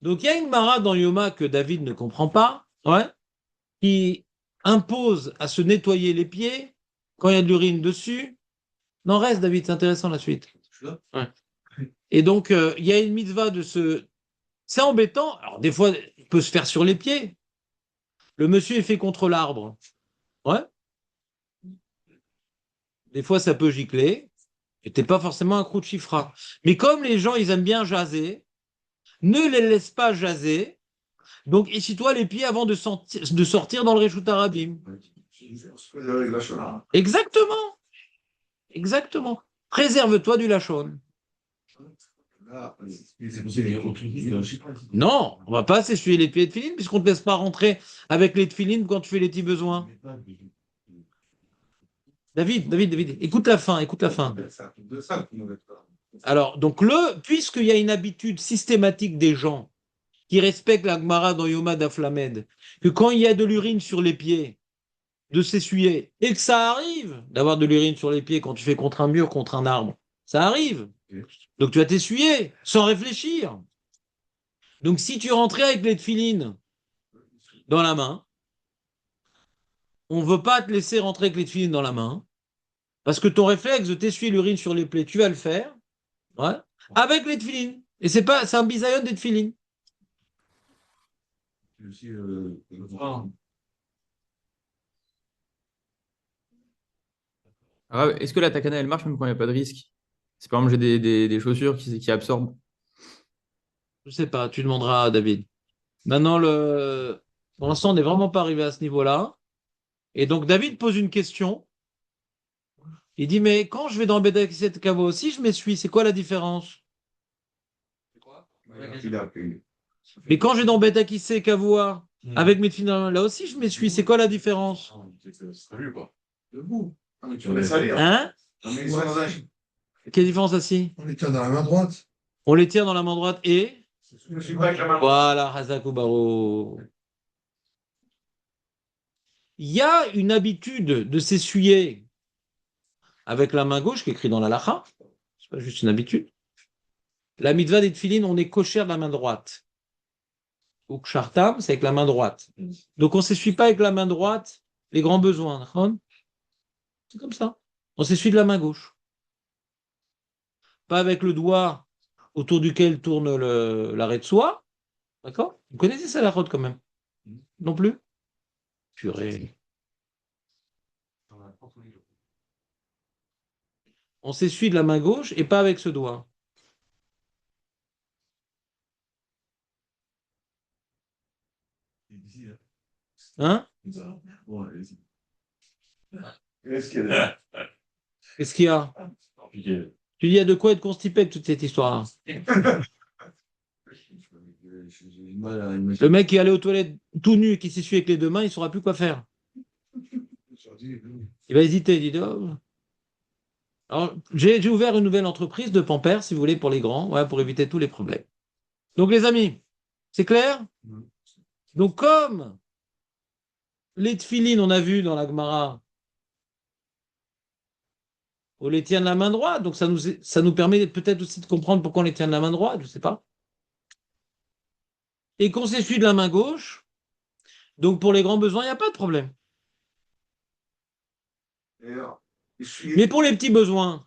Donc, il y a une mara dans Yoma que David ne comprend pas, ouais, qui impose à se nettoyer les pieds quand il y a de l'urine dessus. Non, reste, David, c'est intéressant la suite. Ouais. Et donc, il y a une mitzvah de se. C'est embêtant. Alors, des fois, il peut se faire sur les pieds. Le monsieur est fait contre l'arbre. Ouais. Des fois, ça peut gicler. Et t'es pas forcément un Krouchifra. Mais comme les gens, ils aiment bien jaser, ne les laisse pas jaser. Donc, essuie-toi les pieds avant de sortir dans le Réchout Arabim. Exactement. Exactement. Préserve-toi du lachon. Non, on va pas s'essuyer les pieds de filine puisqu'on ne te laisse pas rentrer avec les tefilines quand tu fais les petits besoins. David, écoute la fin, écoute la fin. Alors, donc puisqu'il y a une habitude systématique des gens qui respectent la Gemara dans Yoma d'Aflamed, que quand il y a de l'urine sur les pieds, de s'essuyer, et que ça arrive d'avoir de l'urine sur les pieds quand tu fais contre un mur, contre un arbre, ça arrive. Donc tu vas t'essuyer sans réfléchir. Donc si tu rentrais avec les tefilines dans la main, on ne veut pas te laisser rentrer avec les tefilines dans la main, parce que ton réflexe de t'essuyer l'urine sur les plaies, tu vas le faire, ouais, avec les tefilines. Et c'est un bisayon des tefilines. Ah, est-ce que la takana, elle marche même quand il n'y a pas de risque? C'est par exemple, j'ai des chaussures qui absorbent. Je sais pas, tu demanderas à David. Maintenant, pour l'instant, on n'est vraiment pas arrivé à ce niveau-là. Et donc, David pose une question. Il dit, mais quand je vais dans le Bedakisset Kavo aussi, je m'essuie. C'est quoi la différence? Mais quand je vais dans Bedakisset Kavoa, avec mes filles, là aussi, je m'essuie. C'est quoi la différence? Debout. Hein? Quelle différence aussi? On est dans la main droite. On les tient dans la main droite et. Je ne suis pas avec la main. Voilà, Hazakubaro. Il y a une habitude de s'essuyer avec la main gauche qui est écrit dans la lacha. C'est pas juste une habitude. La mitzvah des tefilines, on est cochère de la main droite. Ou kshartam, c'est avec la main droite. Donc on ne s'essuie pas avec la main droite les grands besoins. C'est comme ça. On s'essuie de la main gauche. Pas avec le doigt autour duquel tourne l'arrêt de soie. D'accord? Vous connaissez ça la route quand même? Non plus? Purée. On s'essuie de la main gauche et pas avec ce doigt. Hein? Qu'est-ce qu'il y a? Qu'est-ce qu'il y a? Tu dis, il y a de quoi être constipé de toute cette histoire. Le mec qui est allé aux toilettes tout nu et qui s'essuie avec les deux mains, il ne saura plus quoi faire. Il va hésiter, il dit, oh. Alors, j'ai ouvert une nouvelle entreprise de Pampers, si vous voulez, pour les grands, ouais, pour éviter tous les problèmes. Donc, les amis, c'est clair? Donc, comme les tefilines, on a vu dans la Gemara, on les tient de la main droite, donc ça nous permet peut-être aussi de comprendre pourquoi on les tient de la main droite, je ne sais pas. Et qu'on s'essuie de la main gauche, donc pour les grands besoins, il n'y a pas de problème. Et alors, essuyer- Mais pour les petits besoins,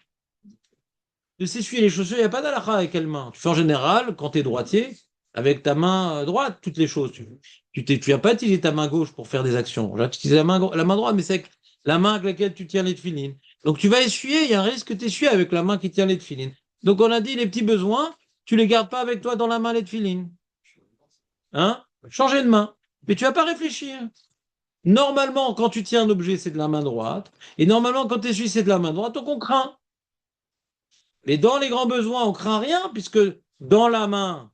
de s'essuyer les chaussures, il n'y a pas d'halakha avec quelle main. Tu fais en général, quand tu es droitier, avec ta main droite, toutes les choses. Tu viens pas utiliser ta main gauche pour faire des actions. Là, tu utilises la main droite, mais c'est avec la main avec laquelle tu tiens les tefilines. Donc tu vas essuyer, il y a un risque que tu essuies avec la main qui tient les tefilines. Donc on a dit, les petits besoins, tu les gardes pas avec toi dans la main, les tefilines. Hein? Changer de main. Mais tu vas pas réfléchir. Normalement, quand tu tiens un objet, c'est de la main droite. Et normalement, quand tu essuies, c'est de la main droite. Donc on craint. Mais dans les grands besoins, on craint rien, puisque dans la main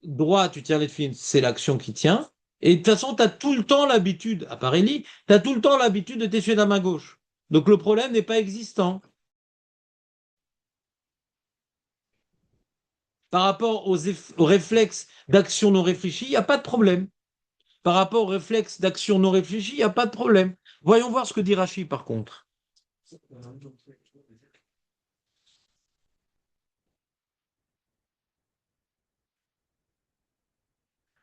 droite, tu tiens les tefilines, c'est l'action qui tient. Et de toute façon, tu as tout le temps l'habitude, à part Élie, tu as tout le temps l'habitude de t'essuyer de la main gauche. Donc le problème n'est pas existant. Par rapport aux réflexes d'action non réfléchie, il n'y a pas de problème. Par rapport aux réflexes d'action non réfléchie, il n'y a pas de problème. Voyons voir ce que dit Rachi par contre.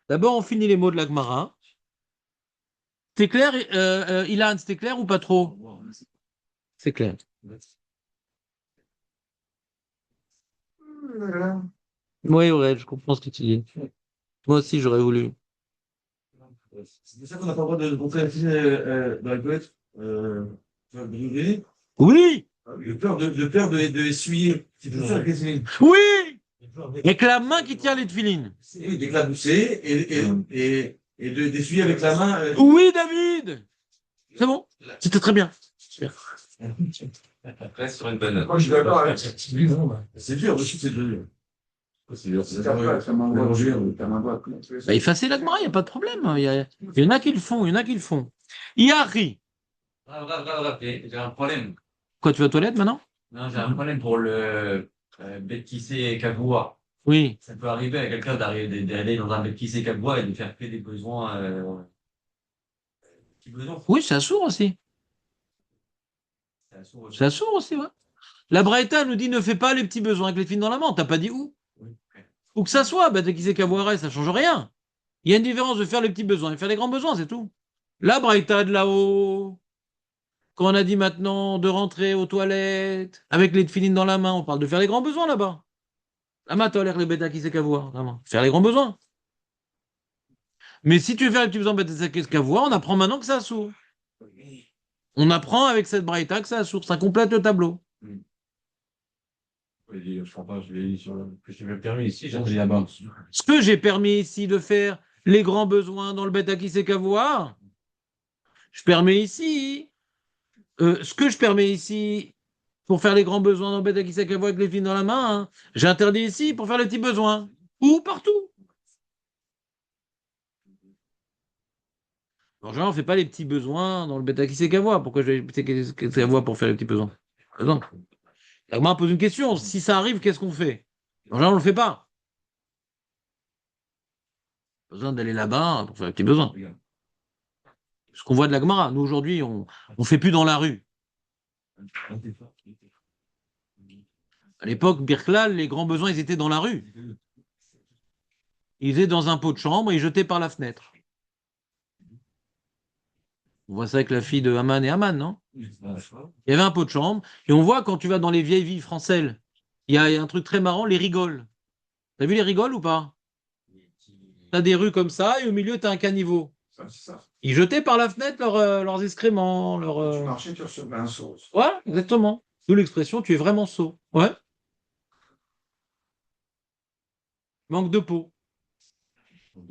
D'abord, on finit les mots de la Gemara. C'est clair, Ilan, c'était clair ou pas trop? C'est clair. Oui, ouais, je comprends ce que tu dis. Moi aussi, j'aurais voulu. C'est pour ça qu'on n'a pas le droit de montrer la fille dans la toilette. Brûler. Oui, De peur de essuyer. C'est pour ça que c'est oui, avec la main qui tient les tefilines. d'éclabousser et d'essuyer avec la main. Oui, David. C'est bon, c'était très bien. Super. Reste sur une bonne note. Moi, je suis d'accord avec cette discussion. C'est dur, aussi, c'est dur. C'est dur, C'est après, ça m'envoie ta main droite. Bah, effacez la Gemara, il n'y a pas de problème. Il y en a qui le font, il y en a qui le font. Yahri. J'ai un problème. Quoi, tu vas aux toilettes maintenant? Non, j'ai un problème pour le Betkissé Kavoua. Oui. Ça peut arriver à quelqu'un d'aller dans un Betkissé Kavoua et de faire que des besoins, petits besoins. Oui, c'est sourd aussi. C'est un sourd. C'est sourd aussi, ouais. La Braïta nous dit ne fais pas les petits besoins avec les filles dans la main. T'as pas dit où? Oui. Où que ça soit, bah, qui sait qu'avoir, ça change rien. Il y a une différence de faire les petits besoins et faire les grands besoins, c'est tout. La Braïta de là-haut, quand on a dit maintenant de rentrer aux toilettes avec les tefilines dans la main, on parle de faire les grands besoins là-bas. Là-bas, t'as l'air les bêtas qui sait qu'avoir, vraiment. Faire les grands besoins. Mais si tu veux faire les petits besoins bêtas qui sait qu'avoir, on apprend maintenant que ça sourd. On apprend avec cette Braïta que ça sourd. Ça complète le tableau. Je crois pas, je l'ai dit sur le. Je me permis ici, j'ai dit là-bas. Ce que j'ai permis ici de faire les grands besoins dans le bêta qui sait qu'avoir, je permets ici. Ce que je permets ici pour faire les grands besoins dans le bêta qui sait qu'avoir avec les filles dans la main, hein, j'ai interdit ici pour faire les petits besoins. Ou partout. En général, on ne fait pas les petits besoins dans le bêta qui sait qu'avoir. Pourquoi je vais bêta qui sait qu'avoir pour faire les petits besoins? Non. La Gemara pose une question. Si ça arrive, qu'est-ce qu'on fait? En général, on ne le fait pas. Pas besoin d'aller là-bas pour faire les petits besoins. Ce qu'on voit de la Gemara. Nous, aujourd'hui, on ne fait plus dans la rue. À l'époque, Birklal, les grands besoins, ils étaient dans la rue. Ils étaient dans un pot de chambre et ils jetaient par la fenêtre. On voit ça avec la fille de Haman et Haman, non? Il y avait un pot de chambre. Et on voit quand tu vas dans les vieilles villes françaises, il y a un truc très marrant, les rigoles. T'as vu les rigoles ou pas? T'as des rues comme ça et au milieu, t'as un caniveau. C'est ça. Ils jetaient par la fenêtre leurs excréments. Tu marchais, tu recevais un saut. Ouais, exactement. D'où l'expression, tu es vraiment sot. Ouais. Manque de peau. Vous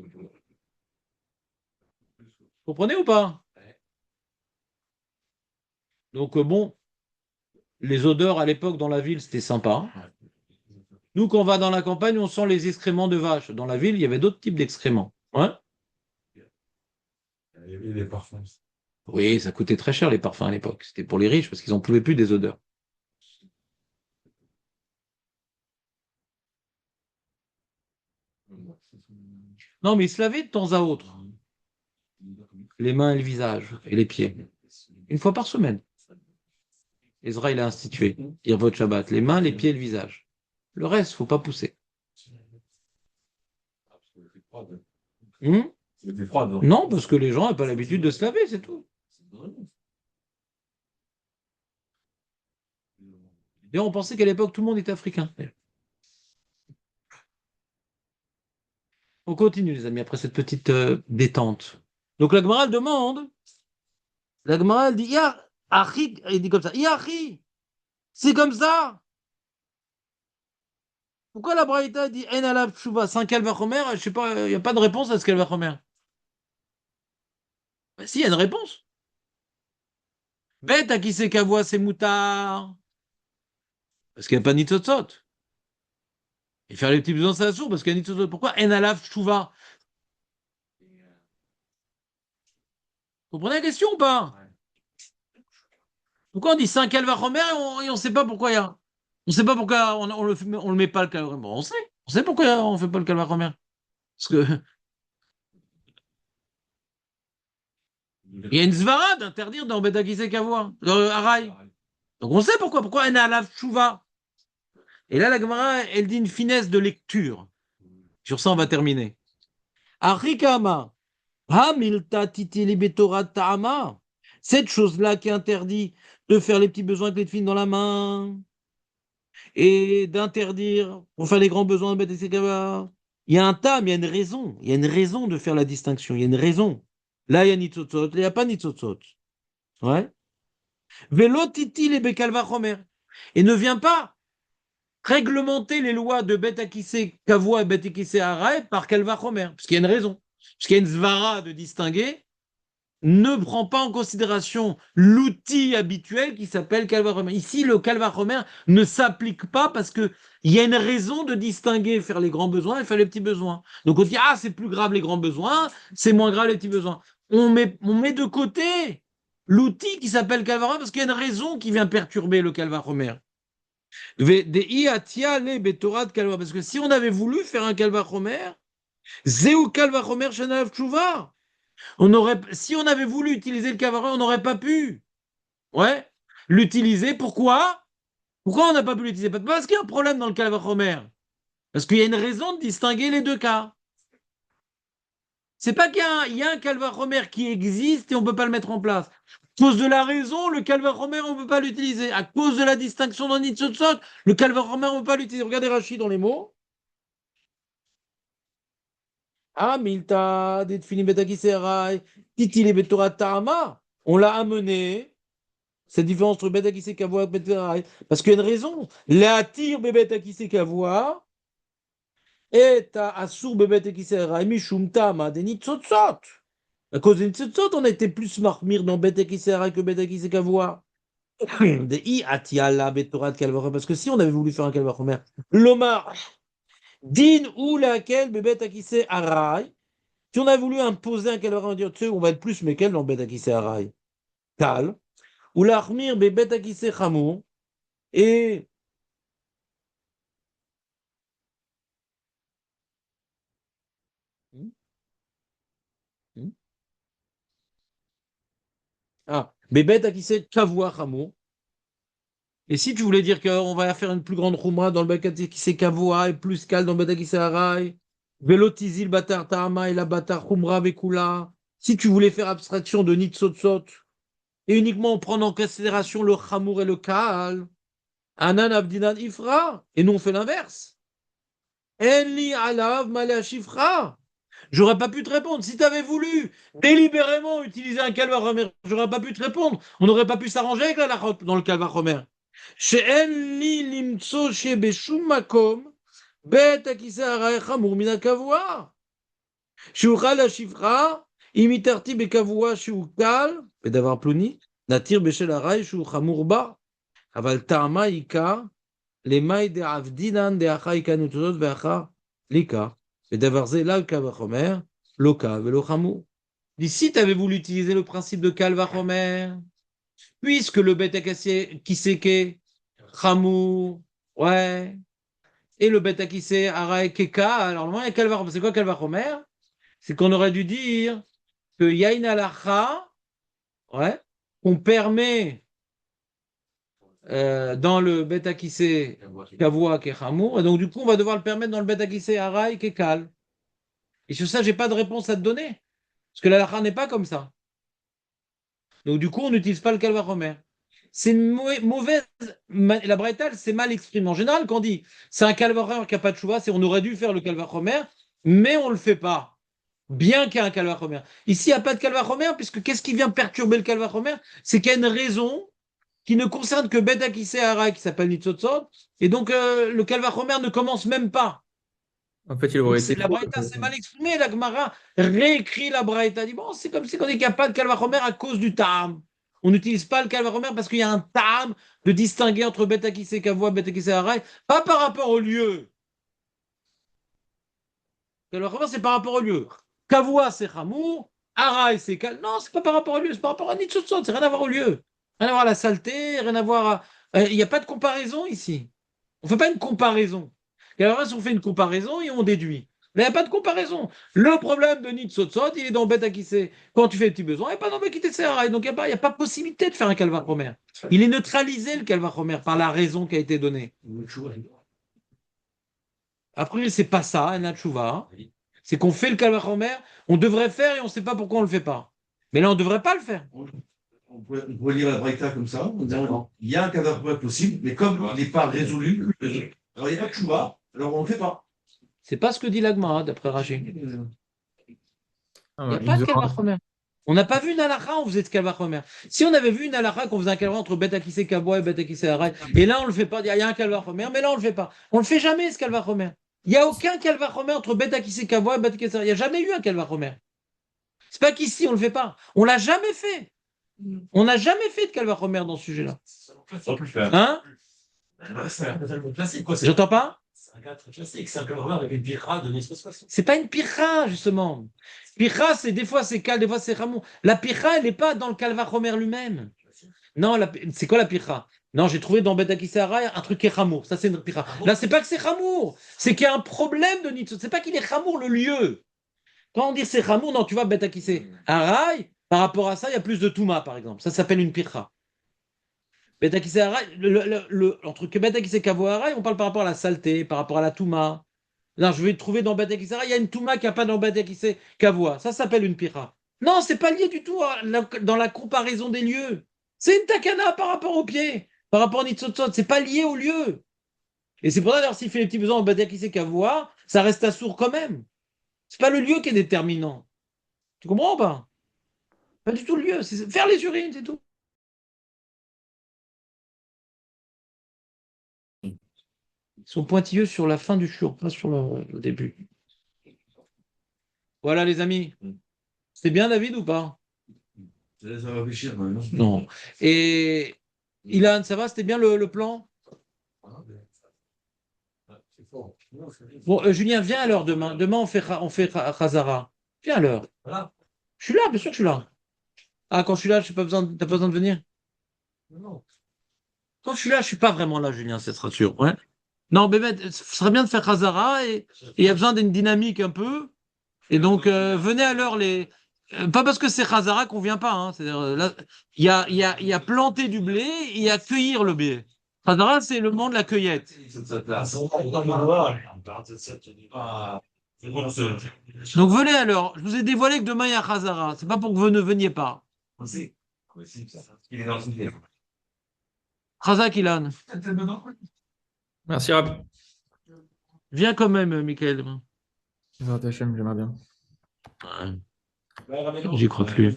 comprenez ou pas? Donc, bon, les odeurs à l'époque dans la ville, c'était sympa. Nous, quand on va dans la campagne, on sent les excréments de vache. Dans la ville, il y avait d'autres types d'excréments. Ouais. Il y avait des parfums. Oui, ça coûtait très cher les parfums à l'époque. C'était pour les riches parce qu'ils n'en pouvaient plus des odeurs. Non, mais il se lavait de temps à autre. Les mains et le visage et les pieds. Une fois par semaine. Ezra, il a institué. Irvot Shabbat. Les mains, les pieds et le visage. Le reste, faut pas pousser. Hmm. C'était froid, donc. Non, parce que les gens n'ont pas l'habitude de se laver, c'est tout. Et on pensait qu'à l'époque, tout le monde était africain. On continue, les amis, après cette petite détente. Donc la Gemara elle demande, la Gemara elle dit, Ya, Achi, il dit comme ça, Ya, Achi, c'est comme ça. Pourquoi la Braïta dit En alav tshuva, c'est un kalvachomer? Je sais pas, il n'y a pas de réponse à ce kalvachomer. Bah, si, il y a une réponse. Bête à qui c'est qu'à voix, c'est moutard. Parce qu'il n'y a pas ni tzotzot. Et faire les petits besoins, c'est assourd, parce qu'il y a ni tzotzot. Pourquoi En alav tshuva? Vous comprenez la question ou pas? Pourquoi on dit c'est un calvachomer et on ne sait pas pourquoi il y a. On ne sait pas pourquoi on le met pas le calvachomer. Bon, on sait. On sait pourquoi on ne fait pas le calvachomer. Parce que il y a une zvara d'interdire dans Betakise Kavoa, Araï. Donc on sait pourquoi. Pourquoi elle a la chouva. Et là, la Gemara, elle dit une finesse de lecture. Sur ça, on va terminer. Arikama, Hamilta titili betorat ta'ama. Cette chose-là qui interdit de faire les petits besoins avec les filles dans la main et d'interdire pour faire les grands besoins de Betakise Kavoa. Il y a un tam, il y a une raison. Il y a une raison de faire la distinction. Il y a une raison. Là, il y a nitzotzot, là, il n'y a pas nitzotzot. Ouais. Velotiti les bekalvachomer. Et ne vient pas réglementer les lois de Bet Akissé Kavua et Bet Akissé Arae par kalvachomer. Parce qu'il y a une raison. Parce qu'il y a une zvara de distinguer. Ne prend pas en considération l'outil habituel qui s'appelle kalvachomer. Ici, le kalvachomer ne s'applique pas parce que il y a une raison de distinguer, faire les grands besoins et faire les petits besoins. Donc on dit, ah, c'est plus grave les grands besoins, c'est moins grave les petits besoins. On met de côté l'outil qui s'appelle calvachomer parce qu'il y a une raison qui vient perturber le calvachomer. Parce que si on avait voulu faire un calvachomer, zéou calvachomer shenav tshuva. Si on avait voulu utiliser le calvachomer, on n'aurait pas pu. Ouais. L'utiliser, pourquoi? Pourquoi on n'a pas pu l'utiliser? Parce qu'il y a un problème dans le calvachomer. Parce qu'il y a une raison de distinguer les deux cas. C'est pas qu'il y a un calvachomer qui existe et on ne peut pas le mettre en place. À cause de la raison, le calvachomer, on ne peut pas l'utiliser. À cause de la distinction dans Nitzotzot, le calvachomer, on ne peut pas l'utiliser. Regardez Rachid dans les mots. Ah, Milta, Detfini Betakiserai, Titili Betora Tama. On l'a amené. Cette différence entre Betakise Kavoa et Betakiserai. Parce qu'il y a une raison. La tire Betakise Kavoa. Et Asur Bebetekiserai, Mishum Tama, des Nitzotzot. À cause des Nitzotzot, on a été plus marmire dans Betekiserai que Betakise Kavoa. Des I Atiala Betorat Kalvachomer. Parce que si on avait voulu faire un Kalvachomer, l'Omar, Din ou laquelle Bebetakise Arai, si on avait voulu imposer un Kalvachomer, on dire, tu sais, on va être plus Mekel dans Betakise Arai. Kal. Ou l'Armir Bebetakise Chamou. Et Bébé qui sait Kavoua Hamou. Et si tu voulais dire qu'on va faire une plus grande Khoumra dans le Bébé qui sait Kavoua et plus Kal dans le Bébé qui sait Harai, Velotizil Batar Tahama et la Batar Khoumra Vekula, si tu voulais faire abstraction de Nitzotzot et uniquement prendre en considération le Hamour et le Kal, Anan Abdinan Ifra, et nous on fait l'inverse. Enli Alav Malé Shifra. J'aurais pas pu te répondre. Si tu avais voulu délibérément utiliser un calvachomer, j'aurais pas pu te répondre. On n'aurait pas pu s'arranger avec la lachot dans le calvachomer. She'en li limtso shebeshum makom bet akisa arae chamur min hakavua. She'uchal hashifra imitarti bekavua she'ukal bedavar pluni natir beshel arae she'u chamur ba. Aval ta'ama ika lemay de avdinan de acha ika nutodot ve'acha lika. Et d'avoir là le kalvachomer, loka, velo chamou. Si tu avais voulu utiliser le principe de kalvachomer, puisque le bête qui c'est que chamou, ouais, et le Bet Akissé Araï Keka. Alors, normalement, il y a Kalvachomer. C'est quoi Kalvachomer? C'est qu'on aurait dû dire qu'il y a une halakha, ouais, qu'on permet dans le Bet Akissé Kavua Kechamour, et donc du coup, on va devoir le permettre dans le Bet Akissé Araï Kekal. Et sur ça, j'ai pas de réponse à te donner. Parce que la halakha n'est pas comme ça. Donc du coup, on n'utilise pas le Kalvachomer. C'est une mauvaise. La Braïta, c'est mal exprimé. En général, quand on dit c'est un Kalvachomer qui n'a pas de chouva, c'est on aurait dû faire le Kalvachomer, mais on ne le fait pas. Bien qu'il y ait un Kalvachomer. Ici, il n'y a pas de Kalvachomer, puisque qu'est-ce qui vient perturber le Kalvachomer? C'est qu'il y a une raison qui ne concerne que Beta Kissé Hara, qui s'appelle Nitzotzot, et donc le Kalvachomer ne commence même pas. En fait, il Donc aurait été la Braïta, c'est mal exprimé. La Gemara réécrit la Braïta. Dit bon, c'est comme si on dit qu'il n'y a pas de Kalvachomer à cause du Tam. On n'utilise pas le Kalvachomer parce qu'il y a un Tam de distinguer entre Beta Kissé Kavua et Beta Kissé Hara, pas par rapport au lieu. Kalvachomer, c'est par rapport au lieu. Kavua, c'est Hamour. Hara, c'est Kal. Non, c'est pas par rapport au lieu, c'est par rapport à Nitzotzot. C'est rien à voir au lieu. Rien à voir à la saleté, rien à voir à. Il n'y a pas de comparaison ici. On ne fait pas une comparaison. Et alors, si on fait une comparaison et on déduit. Mais il n'y a pas de comparaison. Le problème de Nitzotzot, il est dans Beta Kissé. Quand tu fais des petits besoins, il n'y a pas dans Beta Kissé. Donc, il n'y a pas possibilité de faire un Kalvachomer. Il est neutralisé, le Kalvachomer, par la raison qui a été donnée. Après, c'est pas ça, un Natchouva. C'est qu'on fait le Kalvachomer, on devrait faire et on ne sait pas pourquoi on ne le fait pas. Mais là, on ne devrait pas le faire. On pourrait lire la Braïta comme ça, en disant il y a un Kalvachomer possible, mais comme il n'est pas résolu, alors il n'y a pas de chouva, alors on ne le fait pas. C'est pas ce que dit l'Agma, d'après Rachid. Il Ah n'y ouais, a il pas nous de aura- Kalvachomer. On n'a pas vu une halakha, on faisait de Kalvachomer. Si on avait vu une halakha qu'on faisait un Kalvachomer entre Beta Kissé Kaboua et Beta Kissé Haray, et là on le fait pas, il y a un Kalvachomer, mais là on le fait pas. On le fait jamais ce Kalvachomer. Il n'y a aucun Kalvachomer entre Beta Kissé Kaboua et Beta Kissé Haray. Il n'y a jamais eu un Kalvachomer. C'est pas qu'ici on le fait pas. On l'a jamais fait. On n'a jamais fait de Kalvachomer dans ce sujet-là. On peut le faire. Hein? C'est un peu classique, quoi. J'entends pas? C'est un gars très classique. C'est un peu avec une birra de Nespresso. C'est pas une pirra, justement. Pirra, c'est des fois c'est Kal, des fois c'est Ramon. La pirra, elle n'est pas dans le Kalvachomer lui-même. Non, c'est quoi la pirra? Non, j'ai trouvé dans Beta Kissé Haray un truc qui est Hamour. Ça, c'est une pirra. Là, c'est pas que c'est Hamour. C'est qu'il y a un problème de Nitzot. C'est pas qu'il est Hamour le lieu. Quand on dit c'est Hamour, non, tu vois, Beta Kissé Haray, par rapport à ça, il y a plus de Touma, par exemple. Ça s'appelle une pirra. Beta Kissé Haray, entre Beta Kissé Kavo Haray, on parle par rapport à la saleté, par rapport à la Touma. Non, je vais trouver dans Beta Kissé Haray, il y a une Touma qui n'y a pas dans Beta Kissé Kavoa. Ça s'appelle une pirra. Non, c'est pas lié du tout dans la comparaison des lieux. C'est une takana par rapport au pied, par rapport à Nitzotzot. C'est pas lié au lieu. Et c'est pour ça, d'ailleurs, s'il fait les petits besoins en Beta Kissé Kavoa, ça reste assourd quand même. C'est pas le lieu qui est déterminant. Tu comprends ou pas? Pas du tout le lieu. C'est faire les urines, c'est tout. Ils sont pointilleux sur la fin du chiour, pas sur le début. Voilà, les amis. C'était bien, David, ou pas? Ça laisse à réfléchir, non? Non. Et Ilan, ça va? C'était bien le plan? Bon, Julien, viens à l'heure demain. Demain, on fait Khazara. Viens à l'heure. Voilà. Je suis là, bien sûr que je suis là. Ah, quand je suis là, t'as pas besoin de venir? Non. Quand je suis là, je suis pas vraiment là, Julien, ça sera sûr. Ouais. Non, mais ce serait bien de faire Khazara et il y a besoin d'une dynamique un peu. Et donc, venez à l'heure pas parce que c'est Khazara qu'on vient pas. Hein. C'est-à-dire, là, il y a planter du blé et il y a cueillir le blé. Khazara, c'est le monde de la cueillette. Donc, venez à l'heure. Je vous ai dévoilé que demain, il y a Khazara. C'est pas pour que vous ne veniez pas. Il est dans une ville. Khazak, Ilan. Merci, Rab. Viens quand même, Michael. Zot Hashem, j'aimerais bien. J'y crois plus.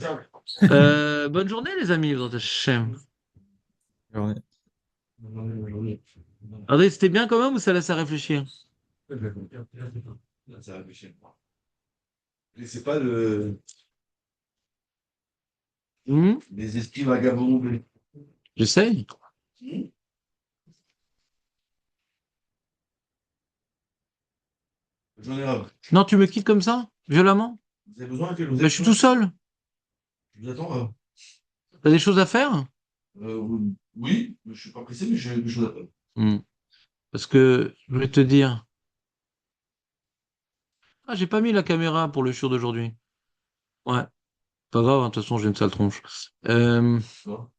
Bonne journée, les amis. Zot Hashem. Journée. André, c'était bien quand même ou ça laisse à réfléchir? Ça réfléchir. Laissez pas les esprits vagabonds. J'essaye. J'en ai un. Non, tu me quittes comme ça, violemment? Vous avez besoin que vous Ben, je suis tout seul. Je vous attends. T'as des choses à faire? Oui, mais je suis pas pressé, mais j'ai des choses à faire. Hmm. Parce que, je vais te dire, ah, j'ai pas mis la caméra pour le show d'aujourd'hui. Ouais, pas grave, hein, de toute façon, j'ai une sale tronche. Euh, Bon.